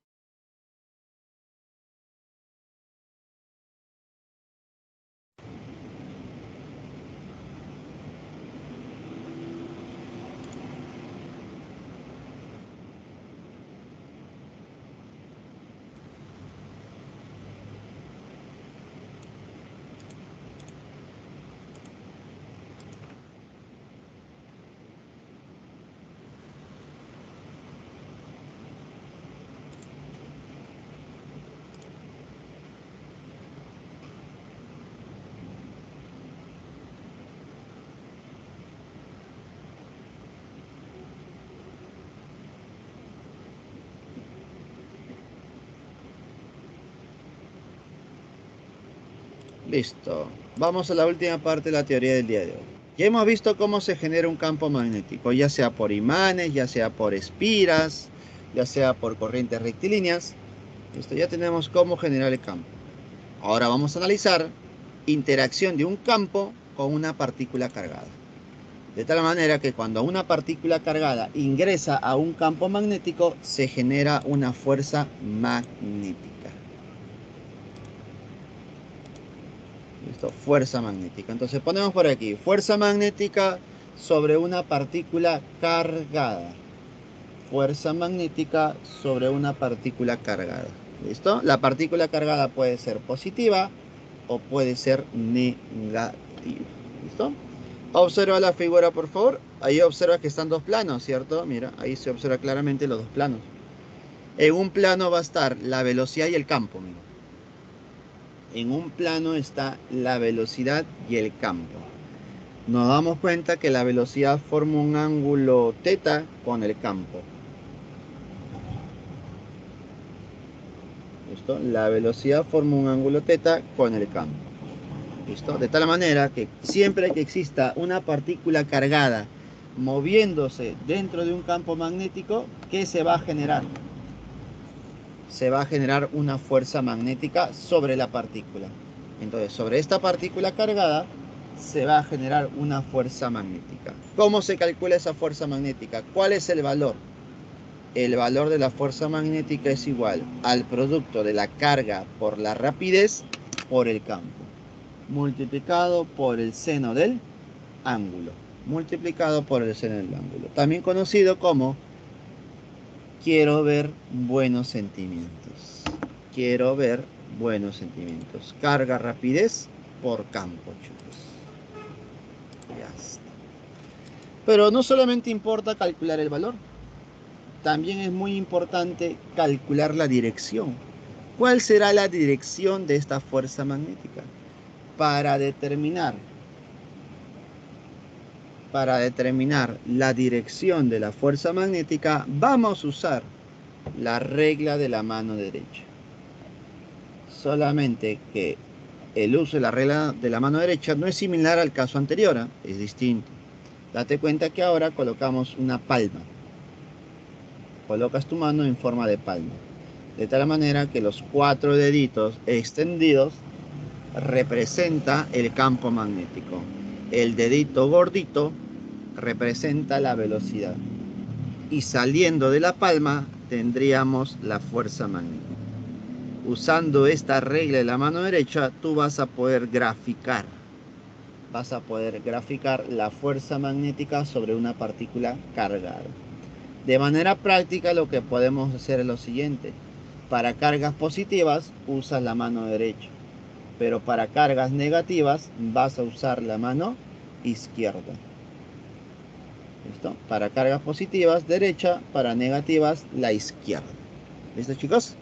Listo. Vamos a la última parte de la teoría del día de hoy. Ya hemos visto cómo se genera un campo magnético, ya sea por imanes, ya sea por espiras, ya sea por corrientes rectilíneas. Listo, ya tenemos cómo generar el campo. Ahora vamos a analizar interacción de un campo con una partícula cargada. De tal manera que cuando una partícula cargada ingresa a un campo magnético, se genera una fuerza magnética. ¿Listo? Fuerza magnética. Entonces ponemos por aquí, fuerza magnética sobre una partícula cargada. Fuerza magnética sobre una partícula cargada. ¿Listo? La partícula cargada puede ser positiva o puede ser negativa. ¿Listo? Observa la figura, por favor. Ahí observa que están dos planos, ¿cierto? Mira, ahí se observa claramente los dos planos. En un plano va a estar la velocidad y el campo, mira. En un plano está la velocidad y el campo. Nos damos cuenta que la velocidad forma un ángulo θ con el campo. ¿Listo? La velocidad forma un ángulo θ con el campo. ¿Listo? De tal manera que siempre que exista una partícula cargada moviéndose dentro de un campo magnético, ¿qué se va a generar? Se va a generar una fuerza magnética sobre la partícula. Entonces, sobre esta partícula cargada se va a generar una fuerza magnética. ¿Cómo se calcula esa fuerza magnética? ¿Cuál es el valor? El valor de la fuerza magnética es igual al producto de la carga por la rapidez por el campo, multiplicado por el seno del ángulo, multiplicado por el seno del ángulo, también conocido como quiero ver buenos sentimientos. Quiero ver buenos sentimientos. Carga, rapidez por campo, chicos. Ya está. Pero no solamente importa calcular el valor, también es muy importante calcular la dirección. ¿Cuál será la dirección de esta fuerza magnética? Para determinar la dirección de la fuerza magnética, vamos a usar la regla de la mano derecha. Solamente que el uso de la regla de la mano derecha no es similar al caso anterior, es distinto. Date cuenta que ahora colocamos una palma. Colocas tu mano en forma de palma, de tal manera que los 4 deditos extendidos representa el campo magnético. El dedito gordito representa la velocidad. Y saliendo de la palma tendríamos la fuerza magnética. Usando esta regla de la mano derecha, tú vas a poder graficar. Vas a poder graficar la fuerza magnética sobre una partícula cargada. De manera práctica, lo que podemos hacer es lo siguiente. Para cargas positivas, usas la mano derecha. Pero para cargas negativas, vas a usar la mano izquierda. ¿Listo? Para cargas positivas, derecha. Para negativas, la izquierda. ¿Listo, chicos?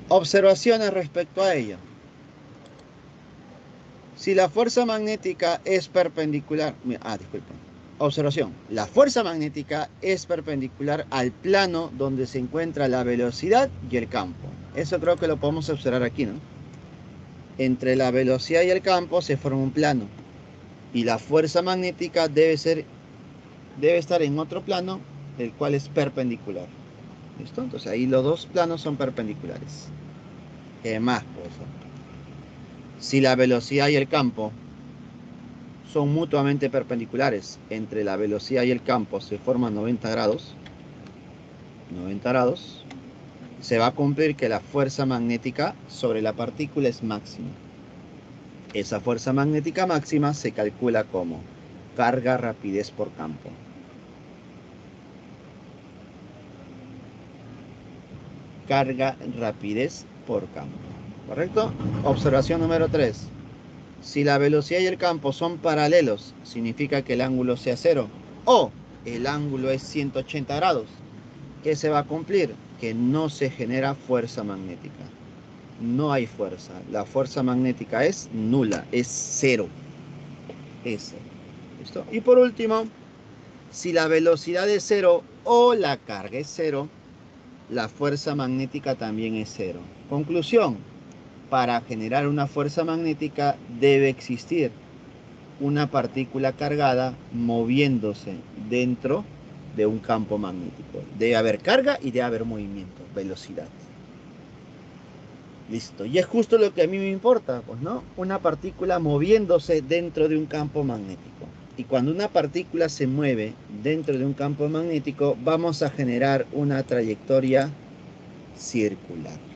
Observaciones respecto a ello. Si la fuerza magnética es perpendicular... disculpen. Observación. La fuerza magnética es perpendicular al plano donde se encuentra la velocidad y el campo. Eso creo que lo podemos observar aquí, ¿no? Entre la velocidad y el campo se forma un plano. Y la fuerza magnética debe estar en otro plano, el cual es perpendicular. ¿Listo? Entonces ahí los dos planos son perpendiculares. ¿Qué más, pues? Si la velocidad y el campo son mutuamente perpendiculares, entre la velocidad y el campo se forman 90 grados, se va a cumplir que la fuerza magnética sobre la partícula es máxima. Esa fuerza magnética máxima se calcula como carga, rapidez por campo. Carga, rapidez por campo. ¿Correcto? Observación número 3. Si la velocidad y el campo son paralelos, significa que el ángulo sea 0. O el ángulo es 180 grados. ¿Qué se va a cumplir? Que no se genera fuerza magnética. No hay fuerza. La fuerza magnética es nula, es 0. Es 0. ¿Listo? Y por último, si la velocidad es 0 o la carga es 0, la fuerza magnética también es 0. Conclusión. Para generar una fuerza magnética debe existir una partícula cargada moviéndose dentro de un campo magnético. Debe haber carga y debe haber movimiento, velocidad. Listo. Y es justo lo que a mí me importa, pues, ¿no? Una partícula moviéndose dentro de un campo magnético. Y cuando una partícula se mueve dentro de un campo magnético, vamos a generar una trayectoria circular.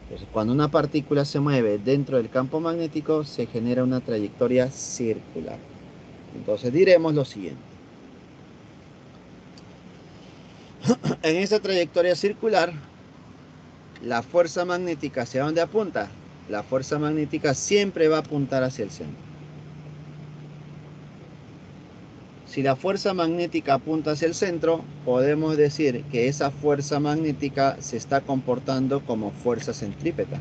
Entonces, cuando una partícula se mueve dentro del campo magnético, se genera una trayectoria circular. Entonces diremos lo siguiente. En esa trayectoria circular, la fuerza magnética, ¿hacia dónde apunta? La fuerza magnética siempre va a apuntar hacia el centro. Si la fuerza magnética apunta hacia el centro, podemos decir que esa fuerza magnética se está comportando como fuerza centrípeta.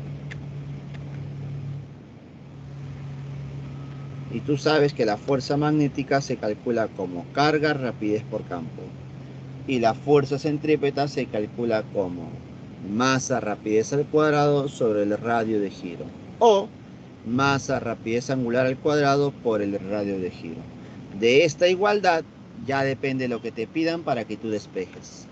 Y tú sabes que la fuerza magnética se calcula como carga, rapidez por campo. Y la fuerza centrípeta se calcula como masa, rapidez al cuadrado sobre el radio de giro. O masa, rapidez angular al cuadrado por el radio de giro. De esta igualdad ya depende lo que te pidan para que tú despejes.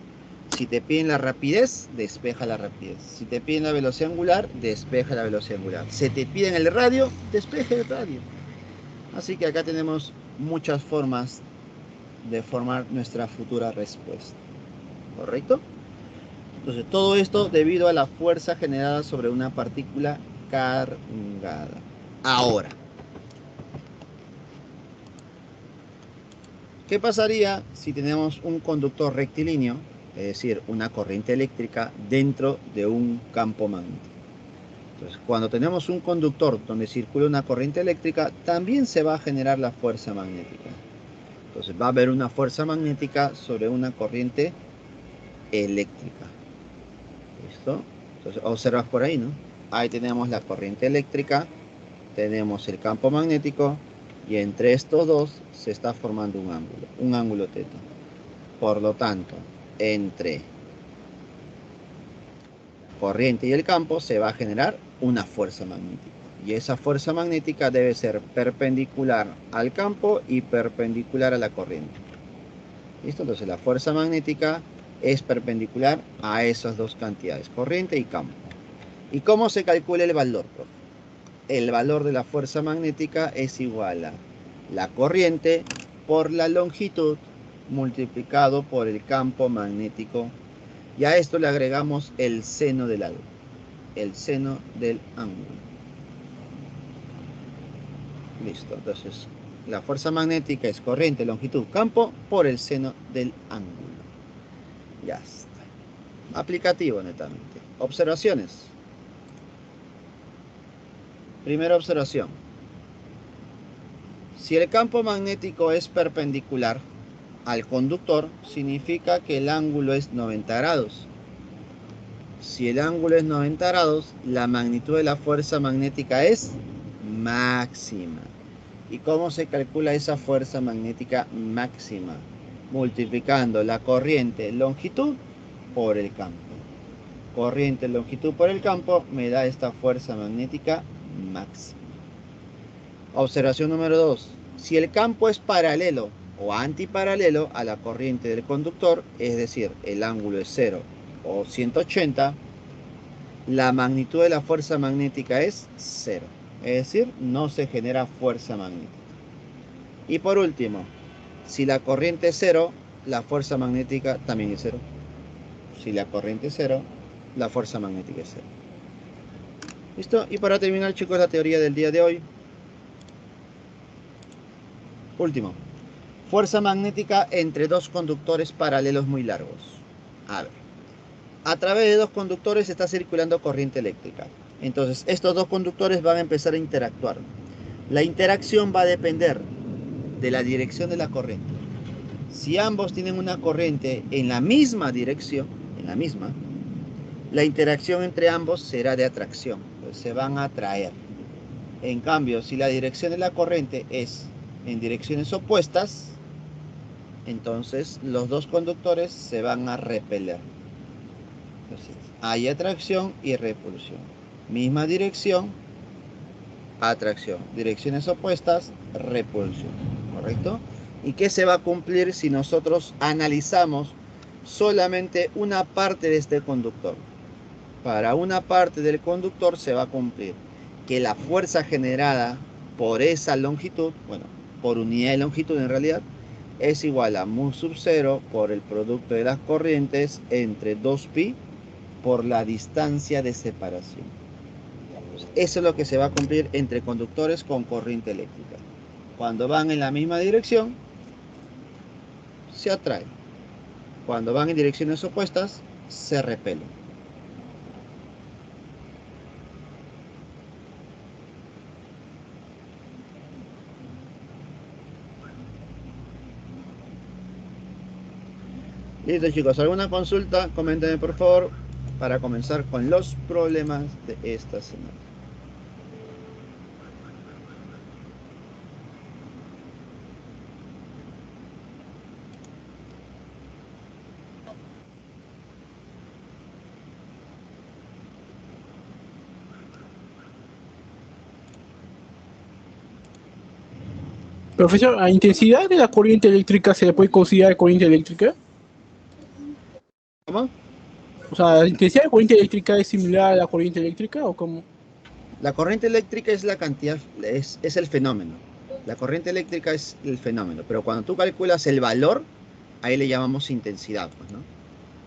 Si te piden la rapidez, despeja la rapidez. Si te piden la velocidad angular, despeja la velocidad angular. Si te piden el radio, despeja el radio. Así que acá tenemos muchas formas de formar nuestra futura respuesta. ¿Correcto? Entonces, todo esto debido a la fuerza generada sobre una partícula cargada. Ahora, ¿qué pasaría si tenemos un conductor rectilíneo, es decir, una corriente eléctrica dentro de un campo magnético? Entonces, cuando tenemos un conductor donde circula una corriente eléctrica, también se va a generar la fuerza magnética. Entonces, va a haber una fuerza magnética sobre una corriente eléctrica. ¿Listo? Entonces, observas por ahí, ¿no? Ahí tenemos la corriente eléctrica, tenemos el campo magnético, y entre estos dos se está formando un ángulo teta. Por lo tanto, entre corriente y el campo se va a generar una fuerza magnética. Y esa fuerza magnética debe ser perpendicular al campo y perpendicular a la corriente. ¿Listo? Entonces la fuerza magnética es perpendicular a esas dos cantidades, corriente y campo. ¿Y cómo se calcula el valor, profe? El valor de la fuerza magnética es igual a la corriente por la longitud multiplicado por el campo magnético. Y a esto le agregamos el seno del ángulo. El seno del ángulo. Listo. Entonces, la fuerza magnética es corriente, longitud, campo por el seno del ángulo. Ya está. Aplicativo netamente. Observaciones. Primera observación. Si el campo magnético es perpendicular al conductor, significa que el ángulo es 90 grados. Si el ángulo es 90 grados, la magnitud de la fuerza magnética es máxima. ¿Y cómo se calcula esa fuerza magnética máxima? Multiplicando la corriente longitud por el campo. Corriente longitud por el campo me da esta fuerza magnética máxima. Observación número 2. Si el campo es paralelo o antiparalelo a la corriente del conductor, es decir, el ángulo es 0 o 180, la magnitud de la fuerza magnética es 0. Es decir, no se genera fuerza magnética. Y por último, si la corriente es 0, la fuerza magnética también es 0. Si la corriente es 0, la fuerza magnética es 0. ¿Listo? Y para terminar, chicos, la teoría del día de hoy. Último. Fuerza magnética entre dos conductores paralelos muy largos. A ver. A través de dos conductores está circulando corriente eléctrica. Entonces, estos dos conductores van a empezar a interactuar. La interacción va a depender de la dirección de la corriente. Si ambos tienen una corriente en la misma dirección, la interacción entre ambos será de atracción, pues se van a atraer. En cambio, si la dirección de la corriente es en direcciones opuestas, entonces los dos conductores se van a repeler. Entonces, hay atracción y repulsión. Misma dirección, atracción. Direcciones opuestas, repulsión. ¿Correcto? ¿Y qué se va a cumplir si nosotros analizamos solamente una parte de este conductor? Para una parte del conductor se va a cumplir que la fuerza generada por esa longitud, bueno, por unidad de longitud en realidad, es igual a mu sub 0 por el producto de las corrientes entre 2pi por la distancia de separación. Eso es lo que se va a cumplir entre conductores con corriente eléctrica. Cuando van en la misma dirección, se atraen. Cuando van en direcciones opuestas, se repelen. Listo, chicos, ¿alguna consulta? Coméntenme por favor para comenzar con los problemas de esta semana. Profesor, ¿a intensidad de la corriente eléctrica se le puede considerar corriente eléctrica? ¿Cómo? O sea, ¿la intensidad de corriente eléctrica es similar a la corriente eléctrica o cómo? La corriente eléctrica es la cantidad, es el fenómeno. La corriente eléctrica es el fenómeno, pero cuando tú calculas el valor, ahí le llamamos intensidad, pues, ¿no?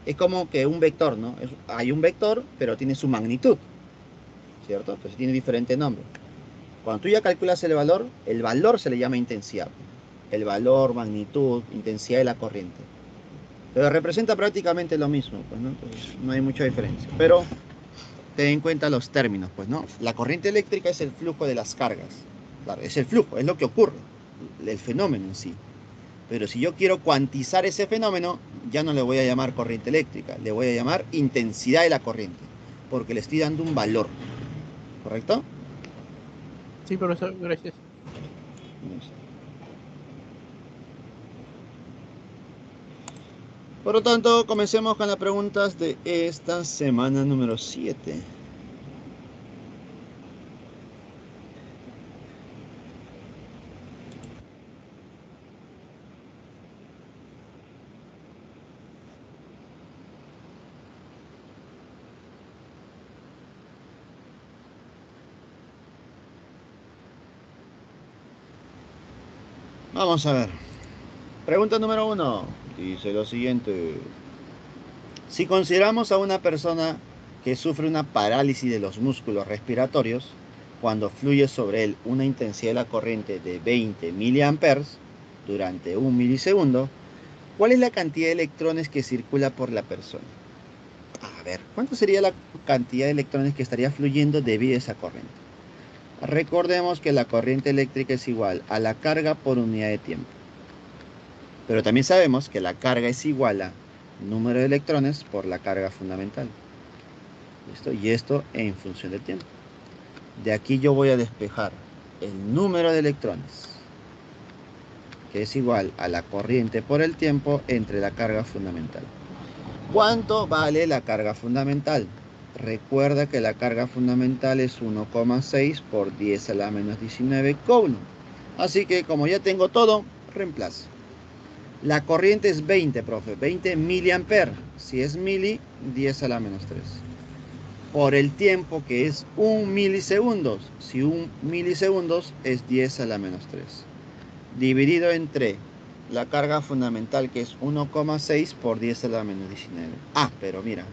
Es como que un vector, ¿no? Hay un vector, pero tiene su magnitud, ¿cierto? Entonces tiene diferente nombre. Cuando tú ya calculas el valor se le llama intensidad. El valor, magnitud, intensidad de la corriente. Pero representa prácticamente lo mismo, pues, ¿no? Entonces no hay mucha diferencia. Pero ten en cuenta los términos, pues, ¿no? La corriente eléctrica es el flujo de las cargas. Claro, es el flujo, es lo que ocurre, el fenómeno en sí. Pero si yo quiero cuantizar ese fenómeno, ya no le voy a llamar corriente eléctrica, le voy a llamar intensidad de la corriente, porque le estoy dando un valor, ¿correcto? Sí, profesor, gracias. Por lo tanto, comencemos con las preguntas de esta semana número 7. Vamos a ver. Pregunta número 1. Dice lo siguiente. Si consideramos a una persona que sufre una parálisis de los músculos respiratorios, cuando fluye sobre él una intensidad de la corriente de 20 miliamperes durante un milisegundo, ¿cuál es la cantidad de electrones que circula por la persona? A ver, ¿cuánto sería la cantidad de electrones que estaría fluyendo debido a esa corriente? Recordemos que la corriente eléctrica es igual a la carga por unidad de tiempo. Pero también sabemos que la carga es igual a número de electrones por la carga fundamental. ¿Listo? Y esto en función del tiempo. De aquí yo voy a despejar el número de electrones, que es igual a la corriente por el tiempo entre la carga fundamental. ¿Cuánto vale la carga fundamental? Recuerda que la carga fundamental es 1,6 por 10 a la menos 19 coulomb. Así que como ya tengo todo, reemplazo. La corriente es 20, profe, 20 miliamperes. Si es mili, 10 a la menos 3. Por el tiempo que es 1 milisegundos. Si 1 milisegundos es 10 a la menos 3. Dividido entre la carga fundamental que es 1,6 por 10 a la menos 19. Ah, pero mira.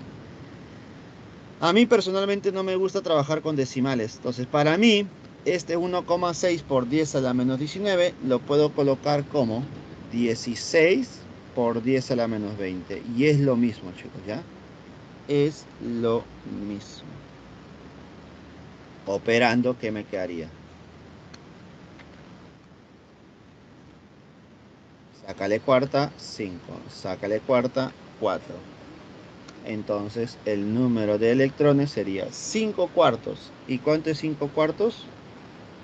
A mí personalmente no me gusta trabajar con decimales. Entonces para mí, este 1,6 por 10 a la menos 19 lo puedo colocar como 16 por 10 a la menos 20. Y es lo mismo, chicos, ¿ya? Es lo mismo. Operando, ¿qué me quedaría? Sácale cuarta, 5. Sácale cuarta, 4. Entonces el número de electrones sería 5 cuartos. ¿Y cuánto es 5 cuartos?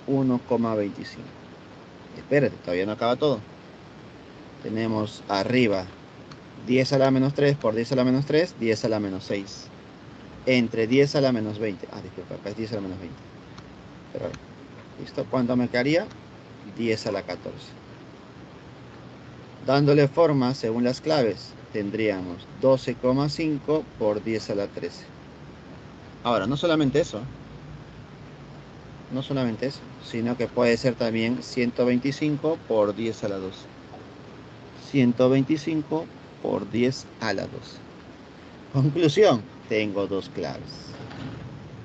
1,25. Espérate, todavía no acaba todo. Tenemos arriba 10 a la menos 3 por 10 a la menos 3, 10 a la menos 6. Entre 10 a la menos 20. Ah, disculpa, acá es 10 a la menos 20. Pero, ¿listo? ¿Cuánto me quedaría? 10 a la 14. Dándole forma según las claves, tendríamos 12,5 por 10 a la 13. Ahora, no solamente eso, sino que puede ser también 125 por 10 a la 12. 125 por 10 a la 12. Conclusión, tengo dos claves.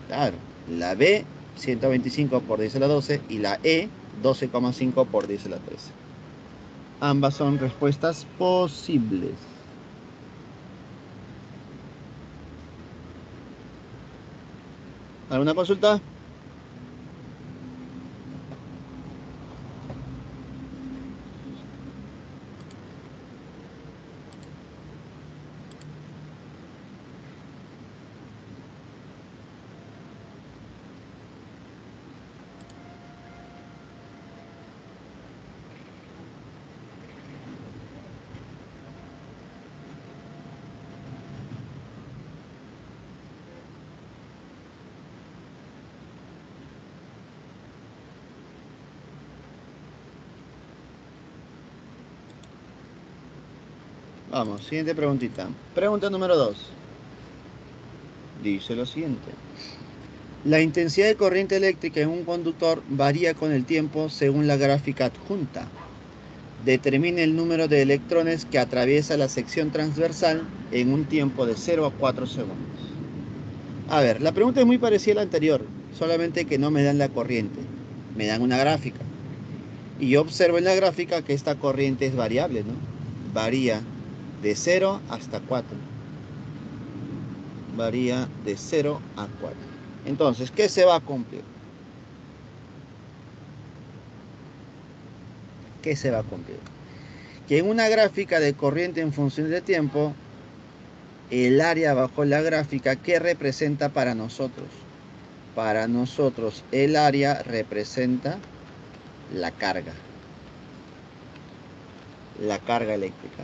Claro, la B, 125 por 10 a la 12, y la E, 12,5 por 10 a la 13. Ambas son respuestas posibles. ¿Alguna consulta? Vamos, siguiente preguntita. Pregunta número 2. Dice lo siguiente. La intensidad de corriente eléctrica en un conductor varía con el tiempo según la gráfica adjunta. Determine el número de electrones que atraviesa la sección transversal en un tiempo de 0 a 4 segundos. A ver, la pregunta es muy parecida a la anterior, solamente que no me dan la corriente, me dan una gráfica. Y yo observo en la gráfica que esta corriente es variable, ¿no? Varía de 0 hasta 4. Varía de 0 a 4. Entonces, ¿qué se va a cumplir? ¿Qué se va a cumplir? Que en una gráfica de corriente en función de tiempo, el área bajo la gráfica, ¿qué representa para nosotros? Para nosotros el área representa la carga eléctrica.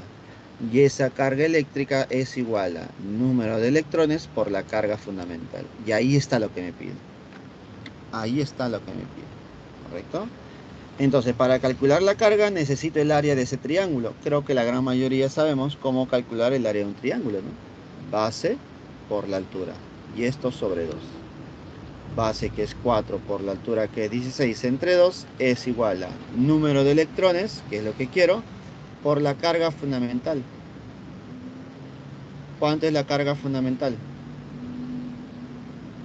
Y esa carga eléctrica es igual a número de electrones por la carga fundamental. Y ahí está lo que me pide. Ahí está lo que me pide. ¿Correcto? Entonces, para calcular la carga necesito el área de ese triángulo. Creo que la gran mayoría sabemos cómo calcular el área de un triángulo, ¿no? Base por la altura. Y esto sobre 2. Base, que es 4, por la altura, que es 16, entre 2, es igual a número de electrones, que es lo que quiero, por la carga fundamental. ¿Cuánto es la carga fundamental?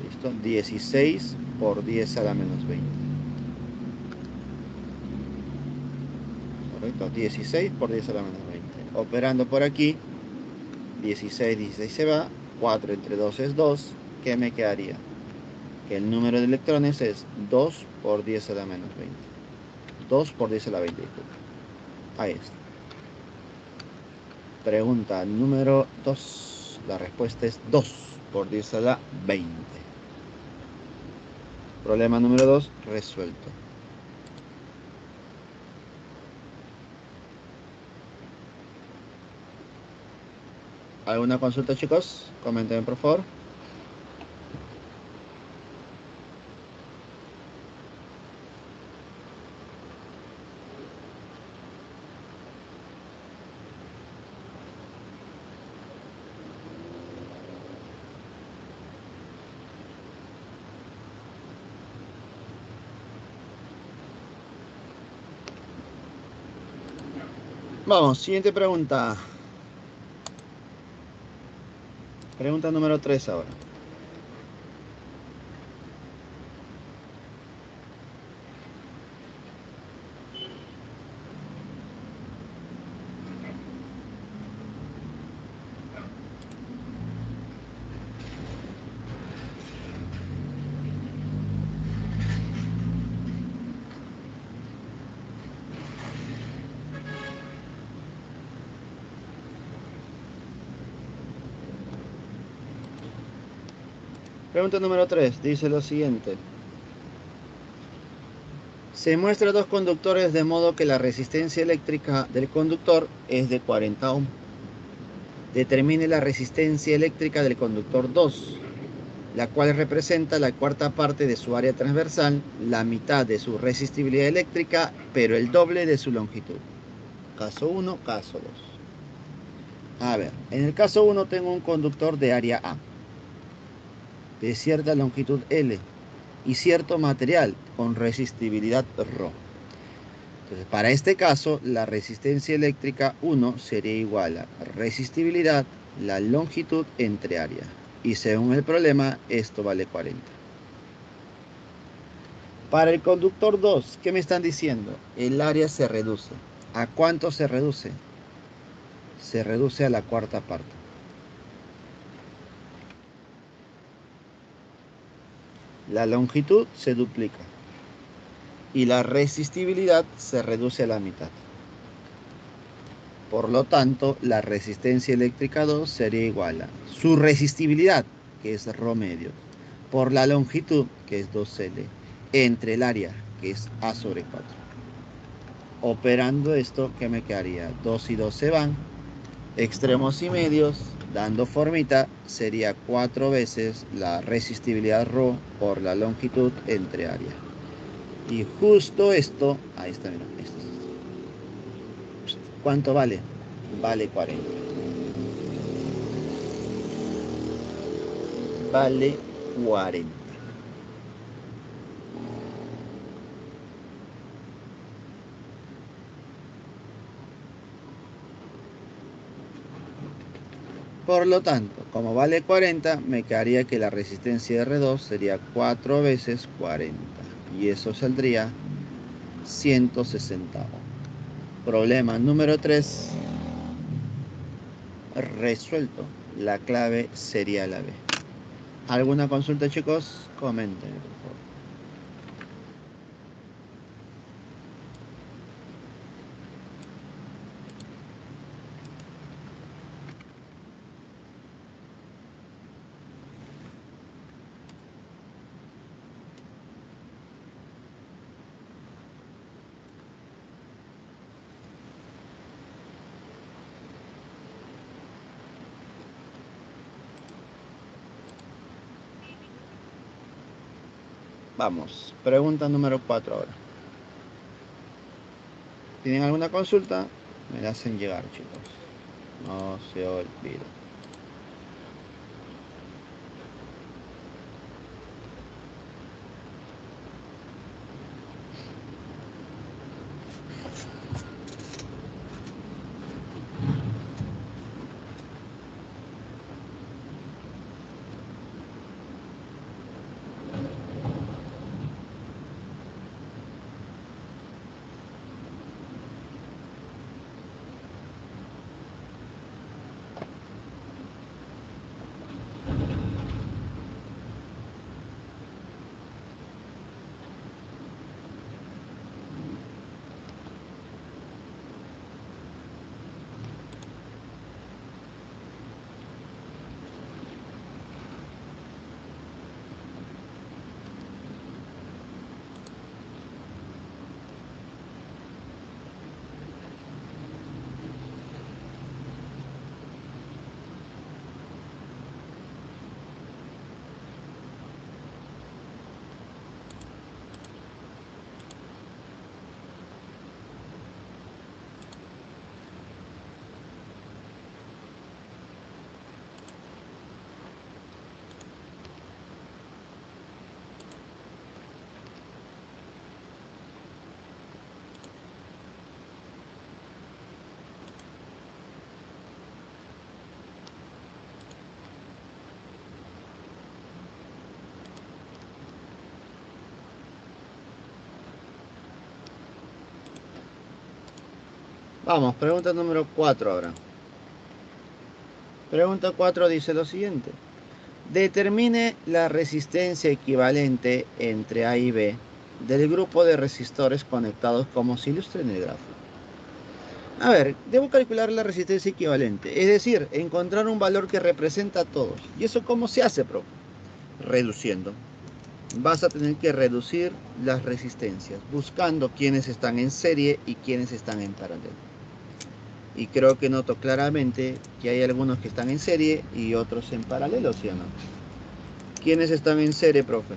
¿Listo? 16 por 10 a la menos 20. ¿Correcto? 16 por 10 a la menos 20. Operando por aquí, 16 se va, 4 entre 2 es 2. ¿Qué me quedaría? Que el número de electrones es 2 por 10 a la menos 20. 2 por 10 a la 20. Ahí está. Pregunta número 2. La respuesta es 2 por 10 a la 20. Problema número 2 resuelto. ¿Alguna consulta, chicos? Comenten, por favor. Vamos, siguiente pregunta. Pregunta número 3 ahora. Pregunta número 3. Dice lo siguiente. Se muestra dos conductores de modo que la resistencia eléctrica del conductor es de 40 ohms. Determine la resistencia eléctrica del conductor 2, la cual representa la cuarta parte de su área transversal, la mitad de su resistibilidad eléctrica, pero el doble de su longitud. Caso 1, caso 2. A ver, en el caso 1 tengo un conductor de área A, de cierta longitud L, y cierto material con resistibilidad ρ. Entonces, para este caso, la resistencia eléctrica 1 sería igual a resistibilidad, la longitud entre área. Y según el problema, esto vale 40. Para el conductor 2, ¿qué me están diciendo? El área se reduce. ¿A cuánto se reduce? Se reduce a la cuarta parte. La longitud se duplica. Y la resistibilidad se reduce a la mitad. Por lo tanto, la resistencia eléctrica 2 sería igual a su resistibilidad, que es ρ medio, por la longitud, que es 2L, entre el área, que es A sobre 4. Operando esto, ¿qué me quedaría? 2 y 2 se van, extremos y medios, dando formita, sería 4 veces la resistibilidad ρ por la longitud entre área. Y justo esto, ahí está, mira, esto. ¿Cuánto vale? Vale 40. vale 40. Por lo tanto, como vale 40, me quedaría que la resistencia de R2 sería 4 veces 40. Y eso saldría 160 ohms. Problema número 3. Resuelto. La clave sería la B. ¿Alguna consulta, chicos? Comenten, por favor. Vamos, pregunta número 4 ahora. ¿Tienen alguna consulta? Me la hacen llegar, chicos. No se olviden. Vamos, pregunta número 4 ahora. Pregunta 4 dice lo siguiente. Determine la resistencia equivalente entre A y B del grupo de resistores conectados como se ilustra en el gráfico. A ver, debo calcular la resistencia equivalente, es decir, encontrar un valor que representa a todos. ¿Y eso cómo se hace, profe? Reduciendo. Vas a tener que reducir las resistencias, buscando quiénes están en serie y quiénes están en paralelo. Y creo que noto claramente que hay algunos que están en serie y otros en paralelo, ¿sí o no? ¿Quiénes están en serie, profe?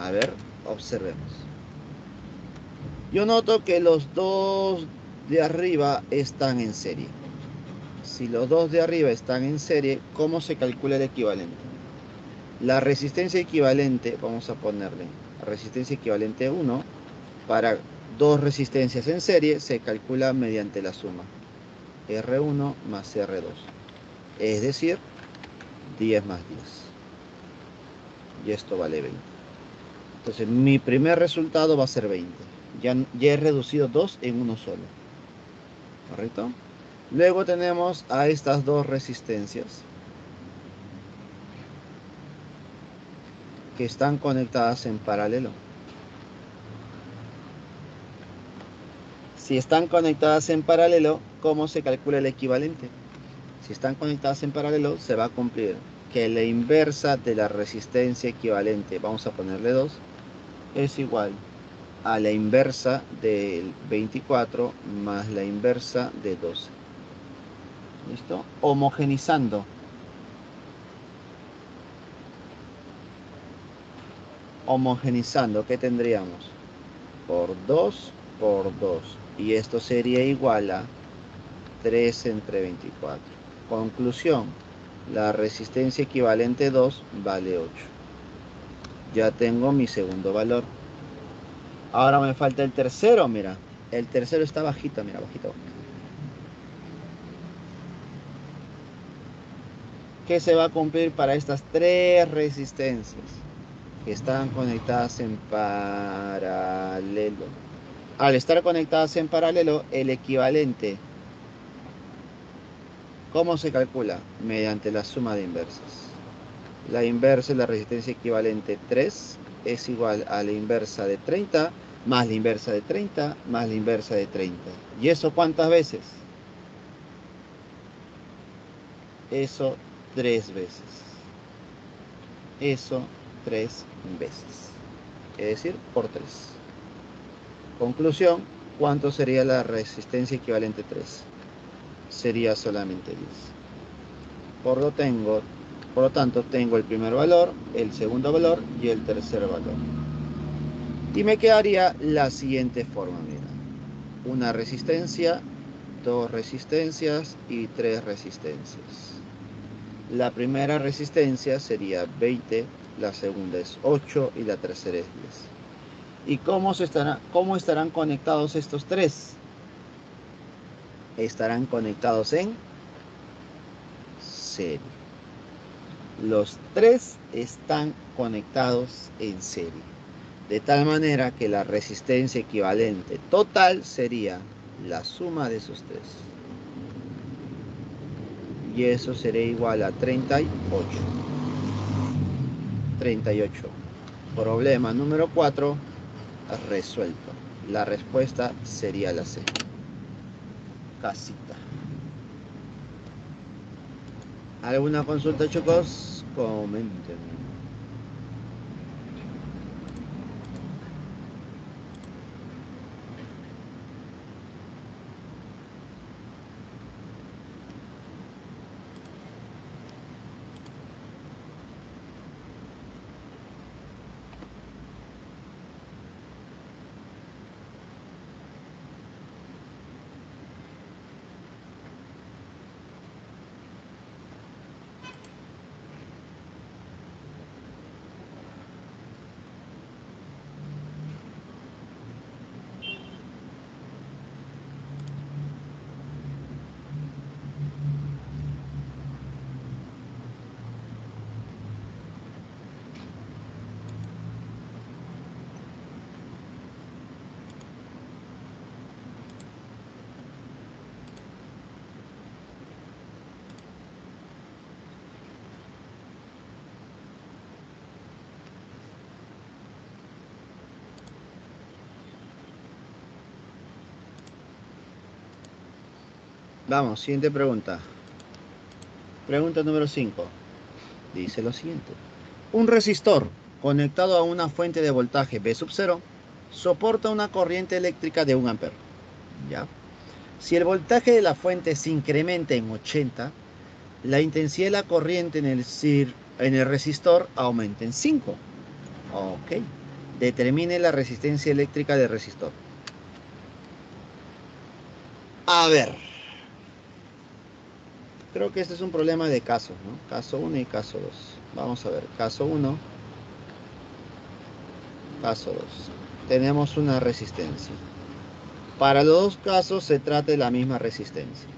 A ver, observemos. Yo noto que los dos de arriba están en serie. Si los dos de arriba están en serie, ¿cómo se calcula el equivalente? La resistencia equivalente, vamos a ponerle resistencia equivalente 1, para dos resistencias en serie se calcula mediante la suma R1 más R2, es decir, 10 más 10. Y esto vale 20. Entonces mi primer resultado va a ser 20. Ya he reducido 2 en uno solo. ¿Correcto? Luego tenemos a estas dos resistencias que están conectadas en paralelo. Si están conectadas en paralelo, ¿cómo se calcula el equivalente? Si están conectadas en paralelo, se va a cumplir que la inversa de la resistencia equivalente, vamos a ponerle 2, es igual a la inversa del 24 más la inversa de 12. ¿Listo? Homogenizando. Homogenizando, ¿qué tendríamos? Por 2 por 2. Y esto sería igual a 3 entre 24. Conclusión. La resistencia equivalente 2 vale 8. Ya tengo mi segundo valor. Ahora me falta el tercero, mira. El tercero está bajito, mira, bajito. ¿Qué se va a cumplir para estas tres resistencias que están conectadas en paralelo? Al estar conectadas en paralelo, el equivalente, ¿cómo se calcula? Mediante la suma de inversas. La inversa de la resistencia equivalente 3 es igual a la inversa de 30 más la inversa de 30 más la inversa de 30. ¿Y eso cuántas veces? Eso 3 veces. Eso 3 veces. Es decir, por 3. Conclusión, ¿cuánto sería la resistencia equivalente 3? Sería solamente 10. Por lo tanto, tengo el primer valor, el segundo valor y el tercer valor. Y me quedaría la siguiente forma, mira. Una resistencia, dos resistencias y tres resistencias. La primera resistencia sería 20, la segunda es 8 y la tercera es 10. ¿Y cómo estarán conectados estos tres? Estarán conectados en serie. Los tres están conectados en serie. De tal manera que la resistencia equivalente total sería la suma de esos tres. Y eso sería igual a 38. 38. Problema número 4 resuelto. La respuesta sería la C. Casita. ¿Alguna consulta, chicos? Comenten. Vamos, siguiente pregunta. Pregunta número 5. Dice lo siguiente. Un resistor conectado a una fuente de voltaje V sub 0 soporta una corriente eléctrica de 1 ampere. ¿Ya? Si el voltaje de la fuente se incrementa en 80, la intensidad de la corriente en el resistor aumenta en 5. Ok. Determine la resistencia eléctrica del resistor. A ver. Creo que este es un problema de casos, ¿no? Caso 1 y caso 2. Vamos a ver. Caso 1. Caso 2. Tenemos una resistencia. Para los dos casos se trata de la misma resistencia.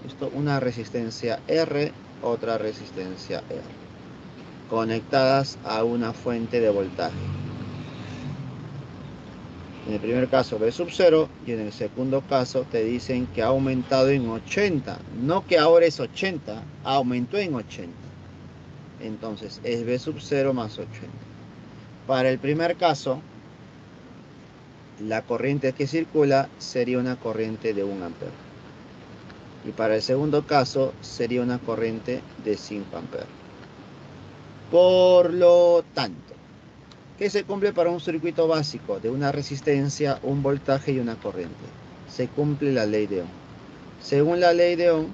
Esto, una resistencia R, otra resistencia R. Conectadas a una fuente de voltaje. En el primer caso V sub 0 y en el segundo caso te dicen que ha aumentado en 80. No que ahora es 80, aumentó en 80. Entonces es V sub 0 más 80. Para el primer caso, la corriente que circula sería una corriente de 1 ampere. Y para el segundo caso sería una corriente de 5 amperes. Por lo tanto, ¿qué se cumple para un circuito básico de una resistencia, un voltaje y una corriente? Se cumple la ley de Ohm. Según la ley de Ohm,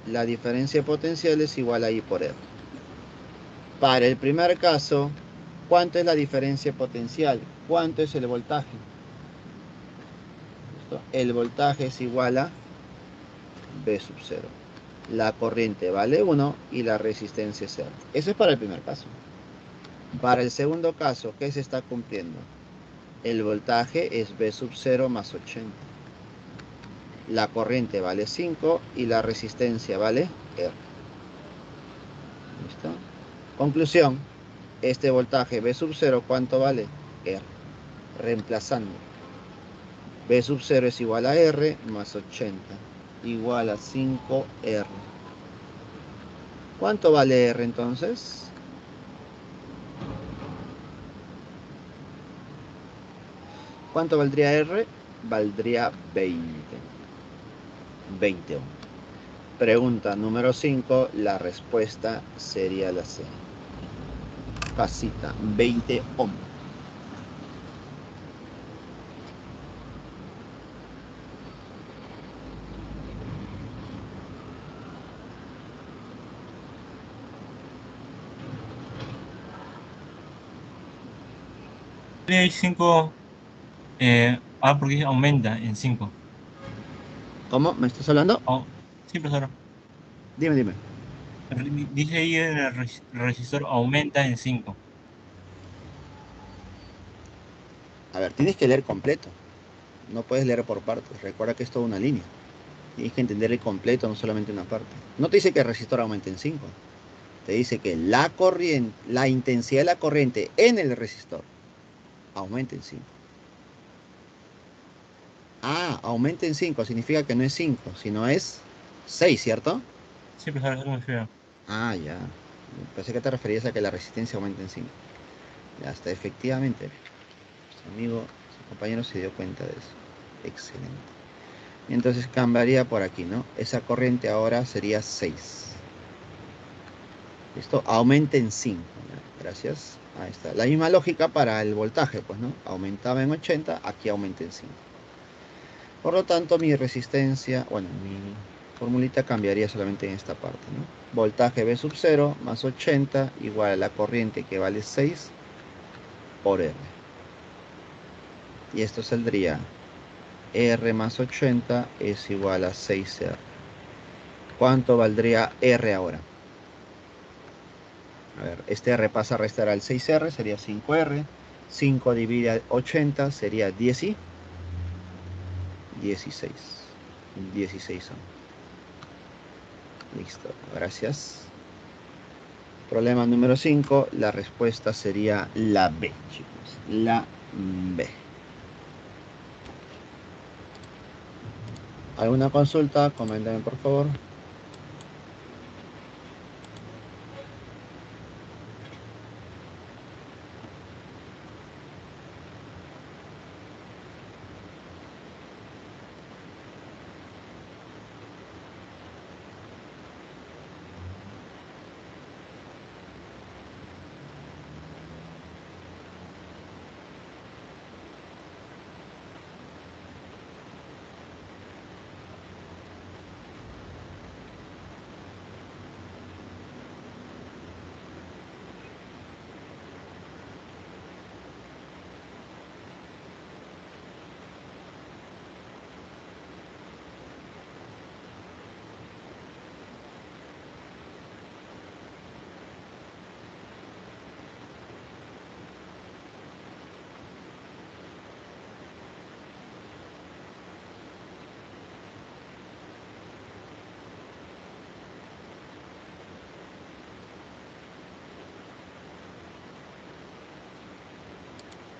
la diferencia potencial es igual a I por R. Para el primer caso, ¿cuánto es la diferencia potencial? ¿Cuánto es el voltaje? ¿Listo? El voltaje es igual a V sub 0. La corriente vale 1 y la resistencia es 0. Eso es para el primer caso. Para el segundo caso, ¿qué se está cumpliendo? El voltaje es V sub 0 más 80. La corriente vale 5 y la resistencia vale R. ¿Listo? Conclusión, este voltaje V sub 0, ¿cuánto vale? R. Reemplazando. V sub 0 es igual a R más 80, igual a 5R. ¿Cuánto vale R entonces? ¿Cuánto valdría R? Valdría 20 ohms. Pregunta número 5, la respuesta sería la C. Casita, 20 ohms. Hay 5, porque aumenta en 5. ¿Cómo? ¿Me estás hablando? Oh, sí, profesor. Dime. Dice ahí en el resistor aumenta en 5. A ver, tienes que leer completo. No puedes leer por partes. Recuerda que es toda una línea. Tienes que entender el completo, no solamente una parte. No te dice que el resistor aumente en 5. Te dice que la corriente, la intensidad de la corriente en el resistor aumenta en 5. Ah, aumenta en 5. Significa que no es 5, sino es 6, ¿cierto? Sí, profesor, eso me refiero. Ah, ya. Pensé que te referías a que la resistencia aumenta en 5. Ya está, efectivamente. Su amigo, su compañero se dio cuenta de eso. Excelente. Y entonces cambiaría por aquí, ¿no? Esa corriente ahora sería 6. ¿Listo? Aumenta en 5. Gracias. Ahí está. La misma lógica para el voltaje, pues, ¿no? Aumentaba en 80, aquí aumenta en 5. Por lo tanto, mi resistencia, bueno, mi formulita cambiaría solamente en esta parte, ¿no? Voltaje V sub 0 más 80 igual a la corriente que vale 6 por R. Y esto saldría R más 80 es igual a 6R. ¿Cuánto valdría R ahora? A ver, este R pasa a restar al 6R, sería 5R. 5 divide 80 sería 10 y 16. 16 son. Listo, gracias. Problema número 5, la respuesta sería la B, chicos. La B. ¿Alguna consulta? Coméntame, por favor.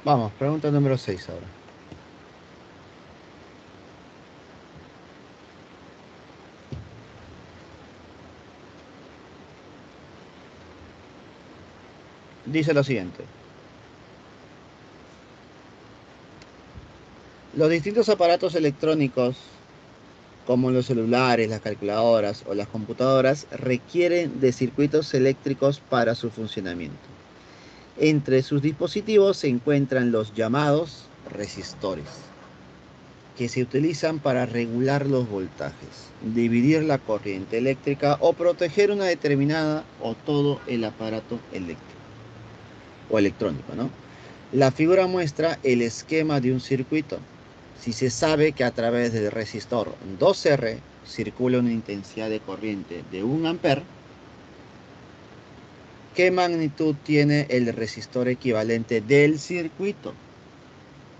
Vamos, pregunta número 6 ahora. Dice lo siguiente. Los distintos aparatos electrónicos, como los celulares, las calculadoras o las computadoras, requieren de circuitos eléctricos para su funcionamiento. Entre sus dispositivos se encuentran los llamados resistores, que se utilizan para regular los voltajes, dividir la corriente eléctrica o proteger una determinada o todo el aparato eléctrico o electrónico, ¿no? La figura muestra el esquema de un circuito. Si se sabe que a través del resistor 2R circula una intensidad de corriente de 1 amper, ¿qué magnitud tiene el resistor equivalente del circuito?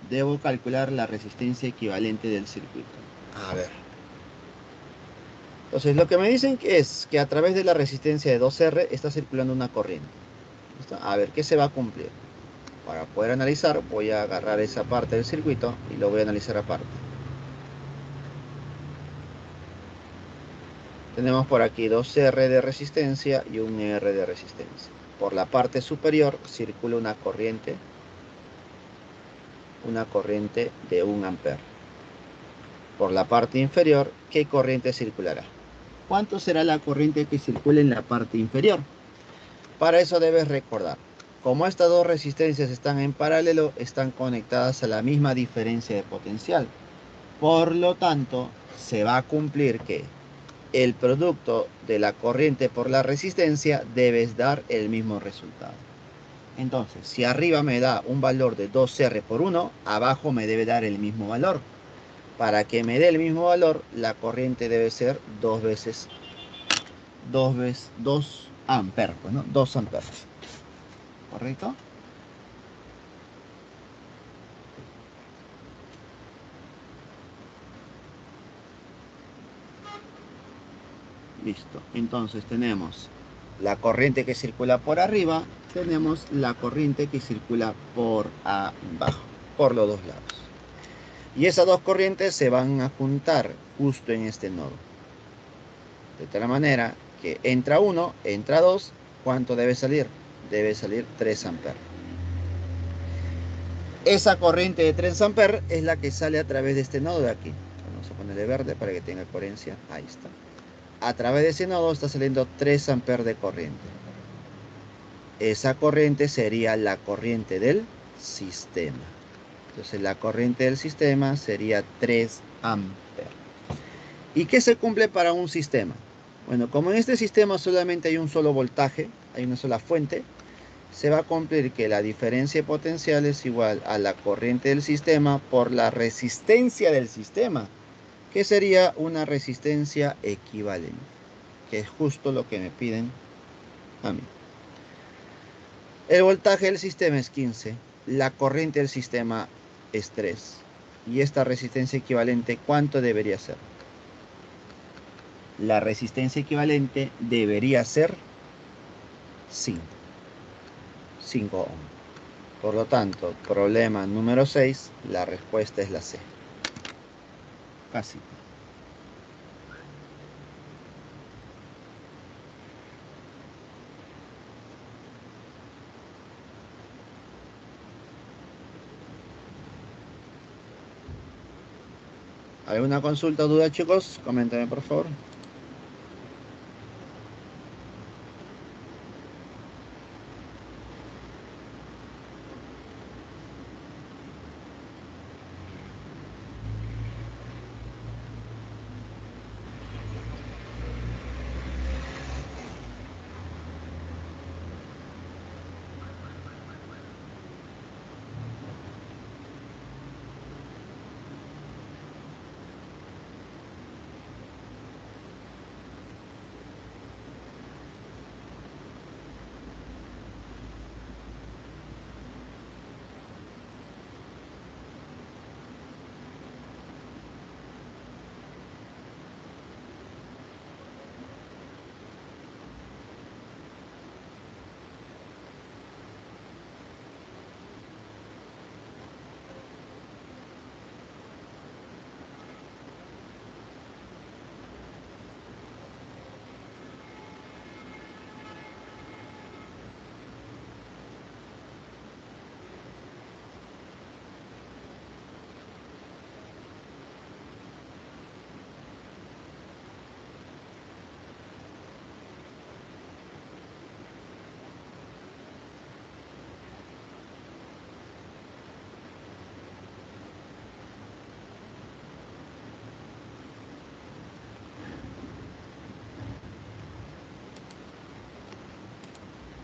Debo calcular la resistencia equivalente del circuito. A ver. Entonces, lo que me dicen que es que a través de la resistencia de 2R está circulando una corriente. ¿Listo? A ver, ¿qué se va a cumplir? Para poder analizar, voy a agarrar esa parte del circuito y lo voy a analizar aparte. Tenemos por aquí 2R de resistencia y un R de resistencia. Por la parte superior circula una corriente de 1 amper. Por la parte inferior, ¿qué corriente circulará? ¿Cuánto será la corriente que circula en la parte inferior? Para eso debes recordar, como estas dos resistencias están en paralelo, están conectadas a la misma diferencia de potencial. Por lo tanto, se va a cumplir que el producto de la corriente por la resistencia debes dar el mismo resultado. Entonces, si arriba me da un valor de 2R por 1, abajo me debe dar el mismo valor. Para que me dé el mismo valor, la corriente debe ser 2 amperes, pues, ¿no? 2 amperes. ¿Correcto? Listo. Entonces tenemos la corriente que circula por arriba, tenemos la corriente que circula por abajo, por los dos lados. Y esas dos corrientes se van a juntar justo en este nodo. De tal manera que entra 1, entra 2, ¿cuánto debe salir? Debe salir 3 amperes. Esa corriente de 3 amperes es la que sale a través de este nodo de aquí. Vamos a ponerle verde para que tenga coherencia. Ahí está. A través de ese nodo está saliendo 3 amperes de corriente. Esa corriente sería la corriente del sistema. Entonces la corriente del sistema sería 3 amperes. ¿Y qué se cumple para un sistema? Bueno, como en este sistema solamente hay un solo voltaje, hay una sola fuente, se va a cumplir que la diferencia de potencial es igual a la corriente del sistema por la resistencia del sistema, que sería una resistencia equivalente, que es justo lo que me piden a mí. El voltaje del sistema es 15, la corriente del sistema es 3, y esta resistencia equivalente, ¿cuánto debería ser? La resistencia equivalente debería ser 5 ohms. Por lo tanto, problema número 6, la respuesta es la C. Casi. ¿Alguna consulta o duda, chicos? Coméntame, por favor.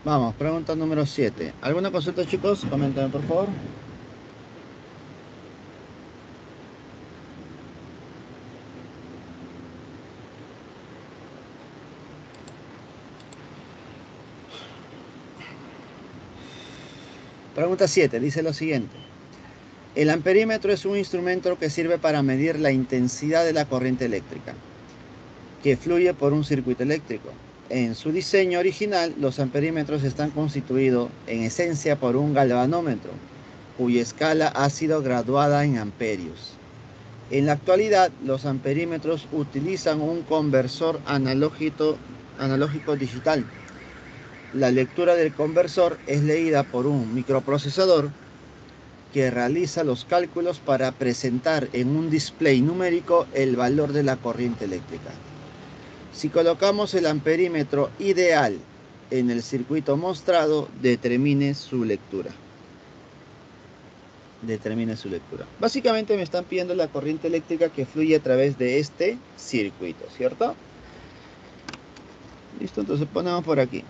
Vamos, pregunta número 7. ¿Alguna consulta, chicos? Coméntame, por favor. Pregunta 7, dice lo siguiente. El amperímetro es un instrumento que sirve para medir la intensidad de la corriente eléctrica que fluye por un circuito eléctrico. En su diseño original, los amperímetros están constituidos en esencia por un galvanómetro, cuya escala ha sido graduada en amperios. En la actualidad, los amperímetros utilizan un conversor analógico digital. La lectura del conversor es leída por un microprocesador que realiza los cálculos para presentar en un display numérico el valor de la corriente eléctrica. Si colocamos el amperímetro ideal en el circuito mostrado, determine su lectura. Básicamente me están pidiendo la corriente eléctrica que fluye a través de este circuito, ¿cierto? Listo, entonces ponemos por aquí.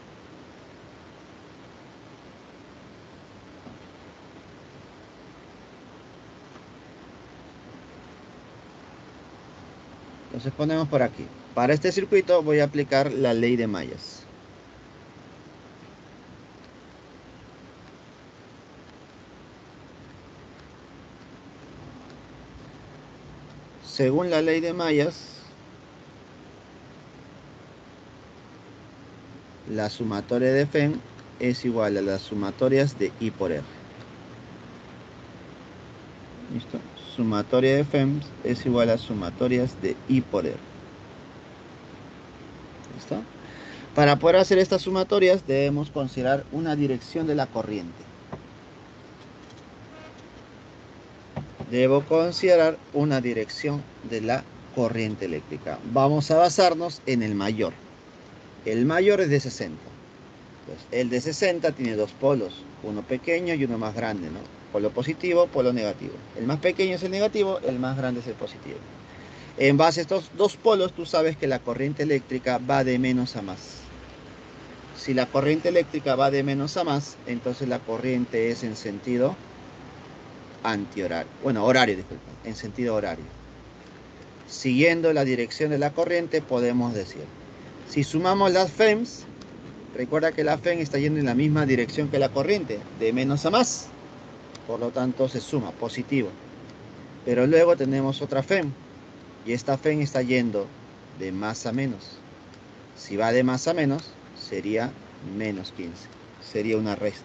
Entonces ponemos por aquí. Para este circuito voy a aplicar la ley de mallas. Según la ley de mallas, la sumatoria de FEM es igual a las sumatorias de I por R. ¿Listo? Sumatoria de FEM es igual a sumatorias de I por R. ¿Listo? Para poder hacer estas sumatorias debemos considerar una dirección de la corriente. Debo considerar una dirección de la corriente eléctrica. Vamos a basarnos en el mayor. El mayor es de 60. Entonces, el de 60 tiene dos polos, uno pequeño y uno más grande, ¿no? Polo positivo, polo negativo. El más pequeño es el negativo, el más grande es el positivo. En base a estos dos polos, tú sabes que la corriente eléctrica va de menos a más. Si la corriente eléctrica va de menos a más, entonces la corriente es en sentido antihorario. Bueno, horario, disculpen, en sentido horario. Siguiendo la dirección de la corriente, podemos decir, si sumamos las FEMs, recuerda que la FEM está yendo en la misma dirección que la corriente, de menos a más. Por lo tanto, se suma, positivo. Pero luego tenemos otra FEM, y esta FEM está yendo de más a menos. Si va de más a menos, sería menos 15. Sería una resta.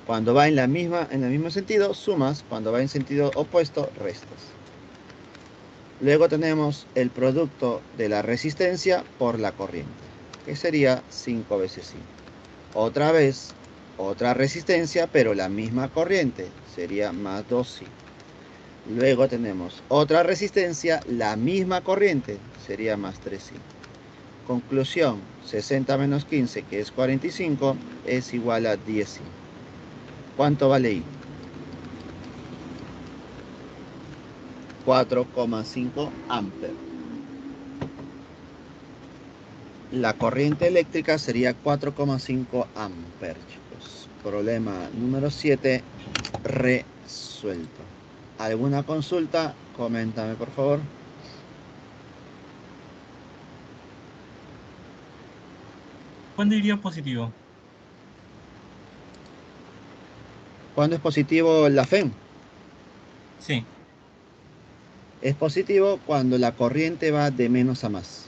Cuando va en el mismo sentido, sumas. Cuando va en sentido opuesto, restas. Luego tenemos el producto de la resistencia por la corriente, que sería 5 veces 5. Otra vez, otra resistencia, pero la misma corriente, sería más 2 5. Luego tenemos otra resistencia, la misma corriente, sería más 3 5. Conclusión, 60 menos 15, que es 45, es igual a 10 5. ¿Cuánto vale I? 4,5 amperes. La corriente eléctrica sería 4,5 amperes, chicos. Problema número 7 resuelto. ¿Alguna consulta? Coméntame, por favor. ¿Cuándo iría positivo? ¿Cuándo es positivo la FEM? Sí. Es positivo cuando la corriente va de menos a más.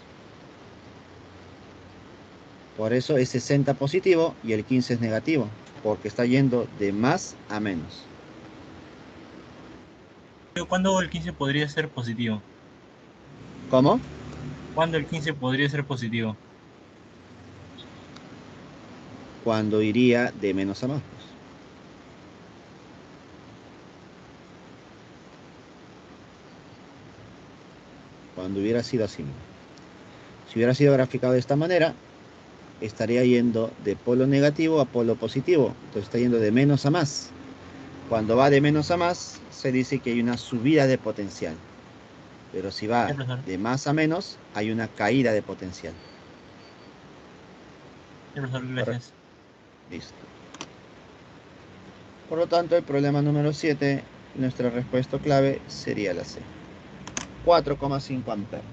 Por eso es 60 positivo y el 15 es negativo, porque está yendo de más a menos. Pero ¿cuándo el 15 podría ser positivo? ¿Cómo? ¿Cuándo el 15 podría ser positivo? Cuando iría de menos a más. Pues. Cuando hubiera sido así. Si hubiera sido graficado de esta manera, estaría yendo de polo negativo a polo positivo. Entonces está yendo de menos a más. Cuando va de menos a más, se dice que hay una subida de potencial. Pero si va de más a menos, hay una caída de potencial. Sí, profesor, gracias. Listo. Por lo tanto, el problema número 7, nuestra respuesta clave sería la C. 4,5 amperes.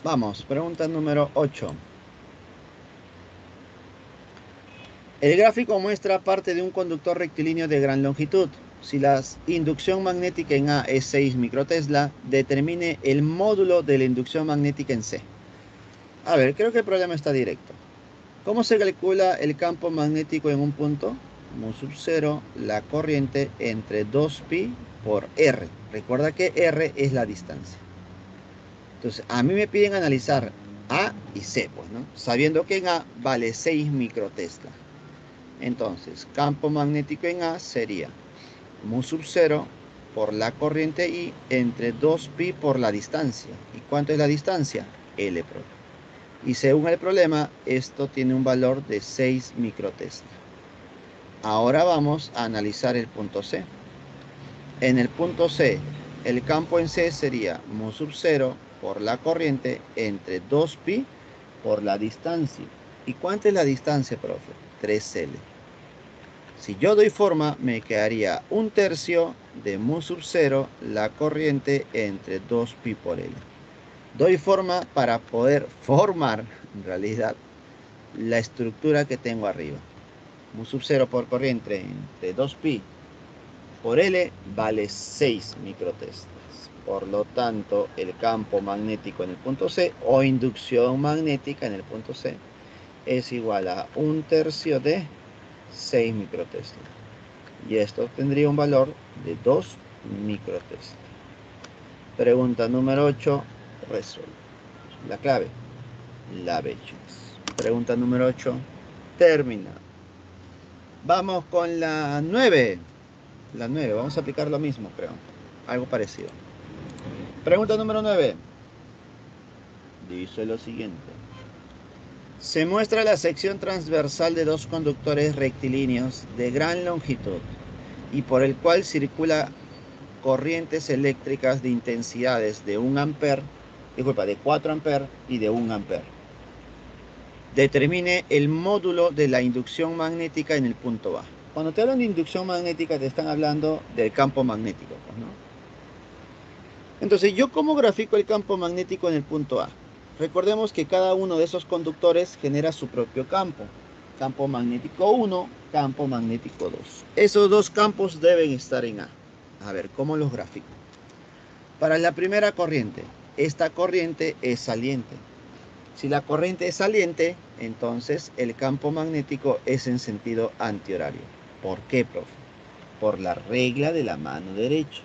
Vamos, pregunta número 8. El gráfico muestra parte de un conductor rectilíneo de gran longitud. Si la inducción magnética en A es 6 microtesla, determine el módulo de la inducción magnética en C. A ver, creo que el problema está directo. ¿Cómo se calcula el campo magnético en un punto? Mu sub 0, la corriente entre 2pi por R. Recuerda que R es la distancia. Entonces, a mí me piden analizar A y C, pues, ¿no? Sabiendo que en A vale 6 microtesla. Entonces, campo magnético en A sería mu sub 0 por la corriente I entre 2pi por la distancia. ¿Y cuánto es la distancia? L propio. Y según el problema, esto tiene un valor de 6 microtesla. Ahora vamos a analizar el punto C. En el punto C, el campo en C sería mu sub 0 por la corriente entre 2pi por la distancia. ¿Y cuánto es la distancia, profe? 3L. Si yo doy forma, me quedaría 1/3 de mu sub 0 la corriente entre 2pi por L. Doy forma para poder formar, en realidad, la estructura que tengo arriba. Mu sub 0 por corriente entre 2pi por L vale 6 microteslas. Por lo tanto, el campo magnético en el punto C o inducción magnética en el punto C es igual a 1/3 de 6 microteslas. Y esto tendría un valor de 2 microteslas. Pregunta número 8, resuelve. La clave, la B. Pregunta número 8, termina. Vamos con la 9. La 9, vamos a aplicar lo mismo, creo. Algo parecido. Pregunta número 9. Dice lo siguiente. Se muestra la sección transversal de dos conductores rectilíneos de gran longitud y por el cual circula corrientes eléctricas de intensidades de 1 amper, de 4 amperes y de 1 amper. Determine el módulo de la inducción magnética en el punto A. Cuando te hablan de inducción magnética te están hablando del campo magnético, pues, ¿no? Entonces, ¿yo cómo grafico el campo magnético en el punto A? Recordemos que cada uno de esos conductores genera su propio campo. Campo magnético 1, campo magnético 2. Esos dos campos deben estar en A. A ver, ¿cómo los grafico? Para la primera corriente, esta corriente es saliente. Si la corriente es saliente, entonces el campo magnético es en sentido antihorario. ¿Por qué, profe? Por la regla de la mano derecha.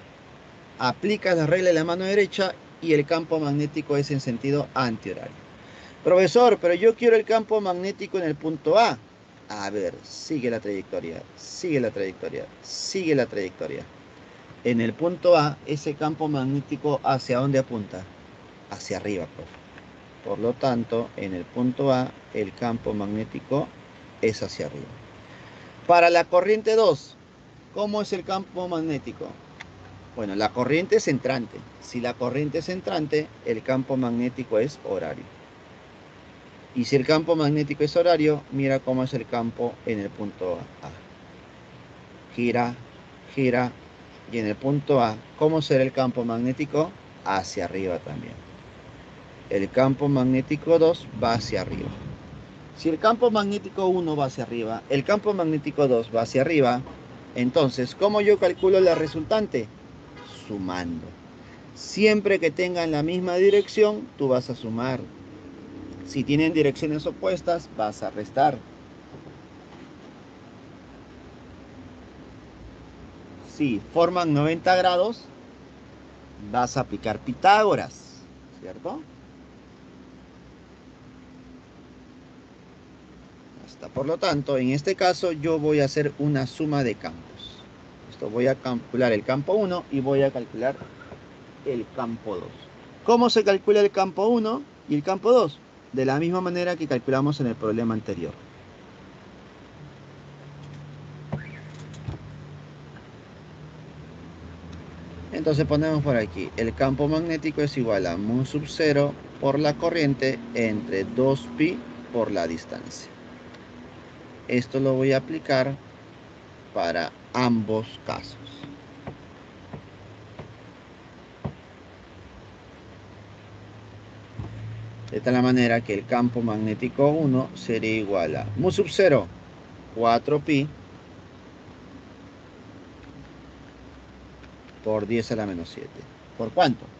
Aplicas la regla de la mano derecha y el campo magnético es en sentido antihorario. Profesor, pero yo quiero el campo magnético en el punto A. A ver, sigue la trayectoria, sigue la trayectoria, sigue la trayectoria. En el punto A, ese campo magnético, ¿hacia dónde apunta? Hacia arriba, profe. Por lo tanto, en el punto A, el campo magnético es hacia arriba. Para la corriente 2, ¿cómo es el campo magnético? Bueno, la corriente es entrante. Si la corriente es entrante, el campo magnético es horario. Y si el campo magnético es horario, mira cómo es el campo en el punto A. Gira, gira. Y en el punto A, ¿cómo será el campo magnético? Hacia arriba también. El campo magnético 2 va hacia arriba. Si el campo magnético 1 va hacia arriba, el campo magnético 2 va hacia arriba, entonces, ¿cómo yo calculo la resultante? Sumando. Siempre que tengan la misma dirección, tú vas a sumar. Si tienen direcciones opuestas, vas a restar. Si forman 90 grados, vas a aplicar Pitágoras, ¿cierto? Por lo tanto, en este caso, yo voy a hacer una suma de campos. Voy a calcular el campo 1 y voy a calcular el campo 2. ¿Cómo se calcula el campo 1 y el campo 2? De la misma manera que calculamos en el problema anterior. Entonces ponemos por aquí, el campo magnético es igual a mu sub 0 por la corriente entre 2pi por la distancia. Esto lo voy a aplicar para ambos casos. De tal manera que el campo magnético 1 sería igual a mu sub 0, 4pi por 10 a la menos 7. ¿Por cuánto?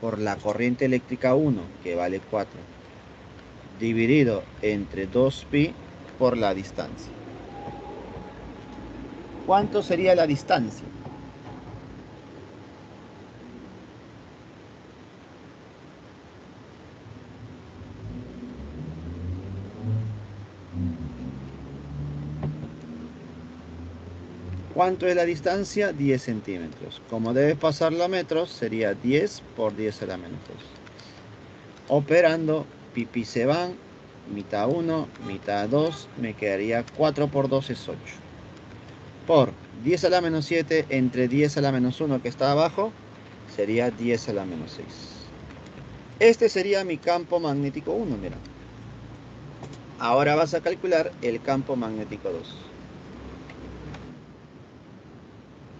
Por la corriente eléctrica 1, que vale 4, dividido entre 2pi por la distancia. ¿Cuánto sería la distancia? ¿Cuánto es la distancia? 10 centímetros. Como debe pasarlo a metros, sería 10 por 10 a la menos 2. Operando, pi se van, mitad 1, mitad 2, me quedaría 4 por 2 es 8. Por 10 a la menos 7 entre 10 a la menos 1 que está abajo, sería 10 a la menos 6. Este sería mi campo magnético 1, mira. Ahora vas a calcular el campo magnético 2.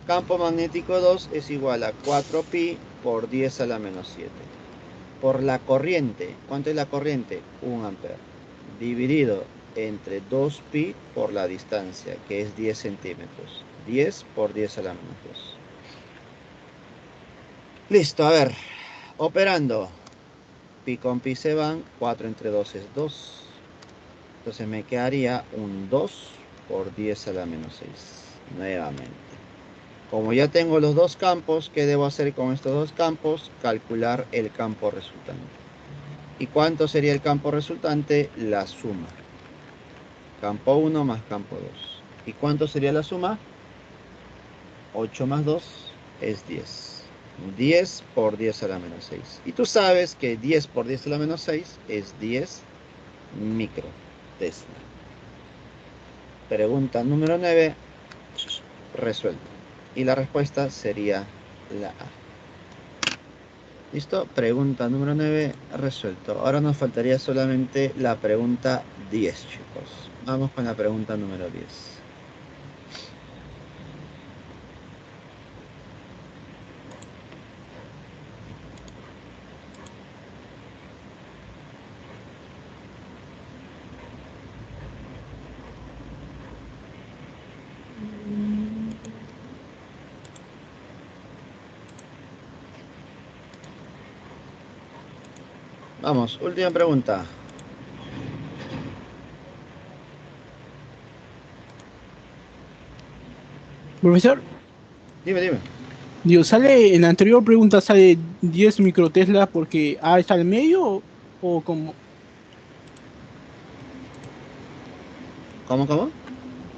Campo magnético 2 es igual a 4pi por 10 a la menos 7. Por la corriente, ¿cuánto es la corriente? 1 ampere. Dividido entre 2pi por la distancia, que es 10 centímetros. 10 por 10 a la menos 2. Listo, a ver. Operando. Pi con pi se van, 4 entre 2 es 2. Entonces me quedaría un 2 por 10 a la menos 6. Nuevamente. Como ya tengo los dos campos, ¿qué debo hacer con estos dos campos? Calcular el campo resultante. ¿Y cuánto sería el campo resultante? La suma. Campo 1 más campo 2. ¿Y cuánto sería la suma? 8 más 2 es 10. 10 por 10 a la menos 6. Y tú sabes que 10 por 10 a la menos 6 es 10 micro Tesla. Pregunta número 9. Resuelto. Y la respuesta sería la A. ¿Listo? Pregunta número 9, resuelto. Ahora nos faltaría solamente la pregunta 10, chicos. Vamos con la pregunta número 10. Vamos, última pregunta. Profesor, Dime. digo, sale en la anterior pregunta sale 10 microtesla porque A está al medio o como, ¿Cómo?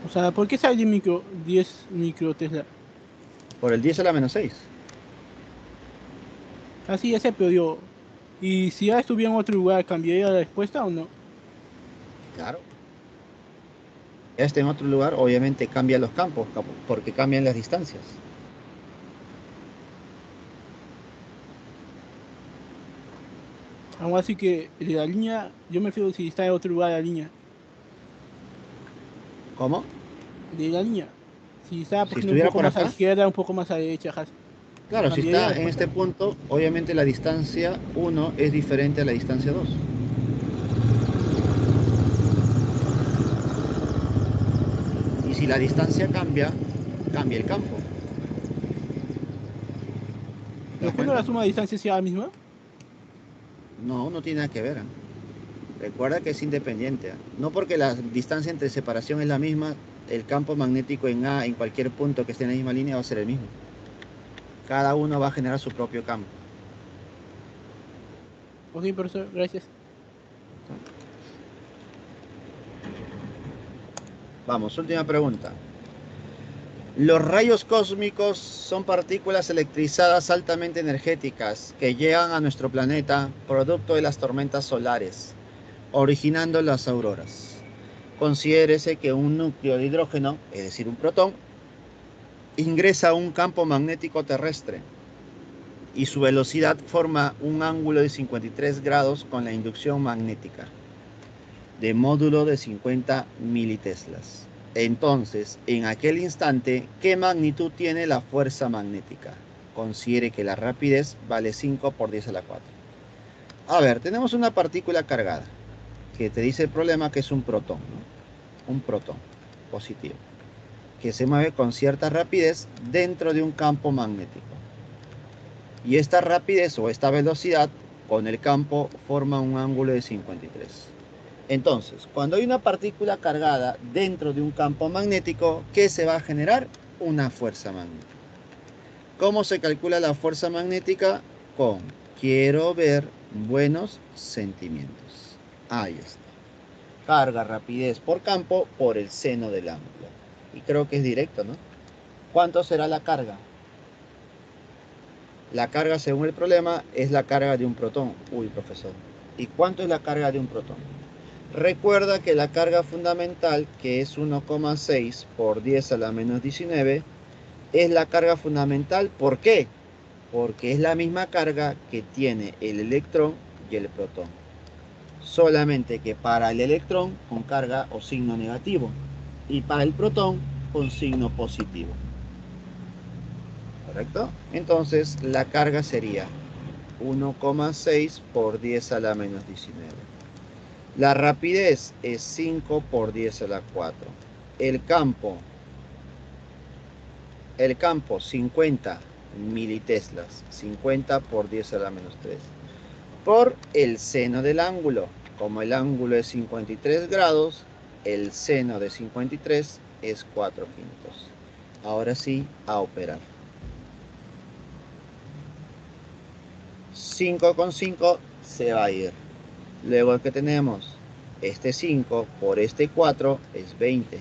o sea, ¿por qué sale 10 microtesla? Por el 10 a la menos 6. Así ya sé, pero digo, ¿y si A estuviera en otro lugar, cambiaría la respuesta o no? Claro. Este en otro lugar obviamente cambia los campos porque cambian las distancias. Aún así que de la línea, yo me refiero si está en otro lugar de la línea. ¿Cómo? De la línea. Si está, por Si ejemplo, un estuviera poco por más a la acá, izquierda, un poco más a la derecha, claro, si cambiaría la está en respuesta. este punto, obviamente la distancia 1 es diferente a la distancia 2. Y si la distancia cambia, cambia el campo. ¿Te Pero das cuando la cuenta? suma de distancia sea la misma, No tiene nada que ver. Recuerda que es independiente. No porque la distancia entre separación es la misma, el campo magnético en A, en cualquier punto que esté en la misma línea, va a ser el mismo. Cada uno va a generar su propio campo. ok, profesor, gracias. Vamos, última pregunta. Los rayos cósmicos son partículas electrizadas altamente energéticas que llegan a nuestro planeta producto de las tormentas solares, originando las auroras. Considérese que un núcleo de hidrógeno, es decir, un protón, ingresa a un campo magnético terrestre y su velocidad forma un ángulo de 53 grados con la inducción magnética de módulo de 50 militeslas. Entonces, en aquel instante, ¿qué magnitud tiene la fuerza magnética? Considere que la rapidez vale 5 por 10 a la 4. A ver, tenemos una partícula cargada que te dice el problema que es un protón, ¿no? Un protón positivo que se mueve con cierta rapidez dentro de un campo magnético. Y esta rapidez o esta velocidad con el campo forma un ángulo de 53. Entonces, cuando hay una partícula cargada dentro de un campo magnético, ¿qué se va a generar? Una fuerza magnética. ¿Cómo se calcula la fuerza magnética? Con quiero ver buenos sentimientos. Ahí está. Carga, rapidez por campo por el seno del ángulo. Y creo que es directo, ¿no? ¿Cuánto será la carga? La carga, según el problema, es la carga de un protón. Uy, profesor. ¿Y cuánto es la carga de un protón? Recuerda que la carga fundamental, que es 1,6 por 10 a la menos 19, es la carga fundamental. ¿Por qué? Porque es la misma carga que tiene el electrón y el protón. Solamente que para el electrón con carga o signo negativo y para el protón con signo positivo. ¿Correcto? Entonces la carga sería 1,6 por 10 a la menos 19. La rapidez es 5 por 10 a la 4. El campo 50 militeslas, 50 por 10 a la menos 3. Por el seno del ángulo. Como el ángulo es 53 grados, el seno de 53 es 4 quintos. Ahora sí, a operar. 5 con 5 se va a ir. Luego que tenemos este 5 por este 4 es 20.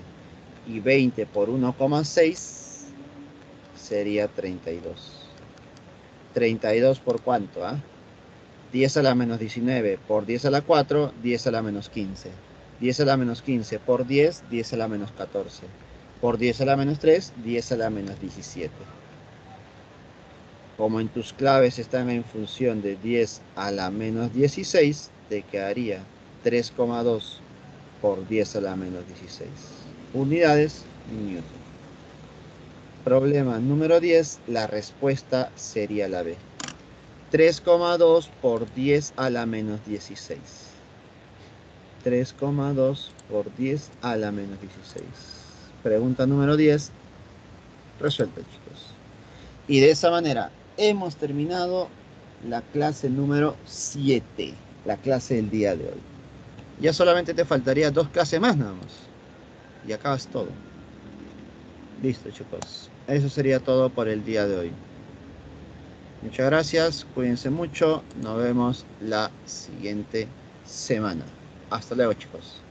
Y 20 por 1,6 sería 32. 32 por cuánto, ¿ah? 10 a la menos 19 por 10 a la 4, 10 a la menos 15. 10 a la menos 15 por 10, 10 a la menos 14. Por 10 a la menos 3, 10 a la menos 17. Como en tus claves están en función de 10 a la menos 16, te quedaría 3,2 por 10 a la menos 16. Unidades Newton. Problema número 10, la respuesta sería la B. 3,2 por 10 a la menos 16. 3,2 por 10 a la menos 16. Pregunta número 10. Resuelta, chicos. Y de esa manera hemos terminado la clase número 7. La clase del día de hoy. Ya solamente te faltaría 2 clases más nada más. Y acabas todo. Listo, chicos. Eso sería todo por el día de hoy. Muchas gracias, cuídense mucho, nos vemos la siguiente semana. Hasta luego, chicos.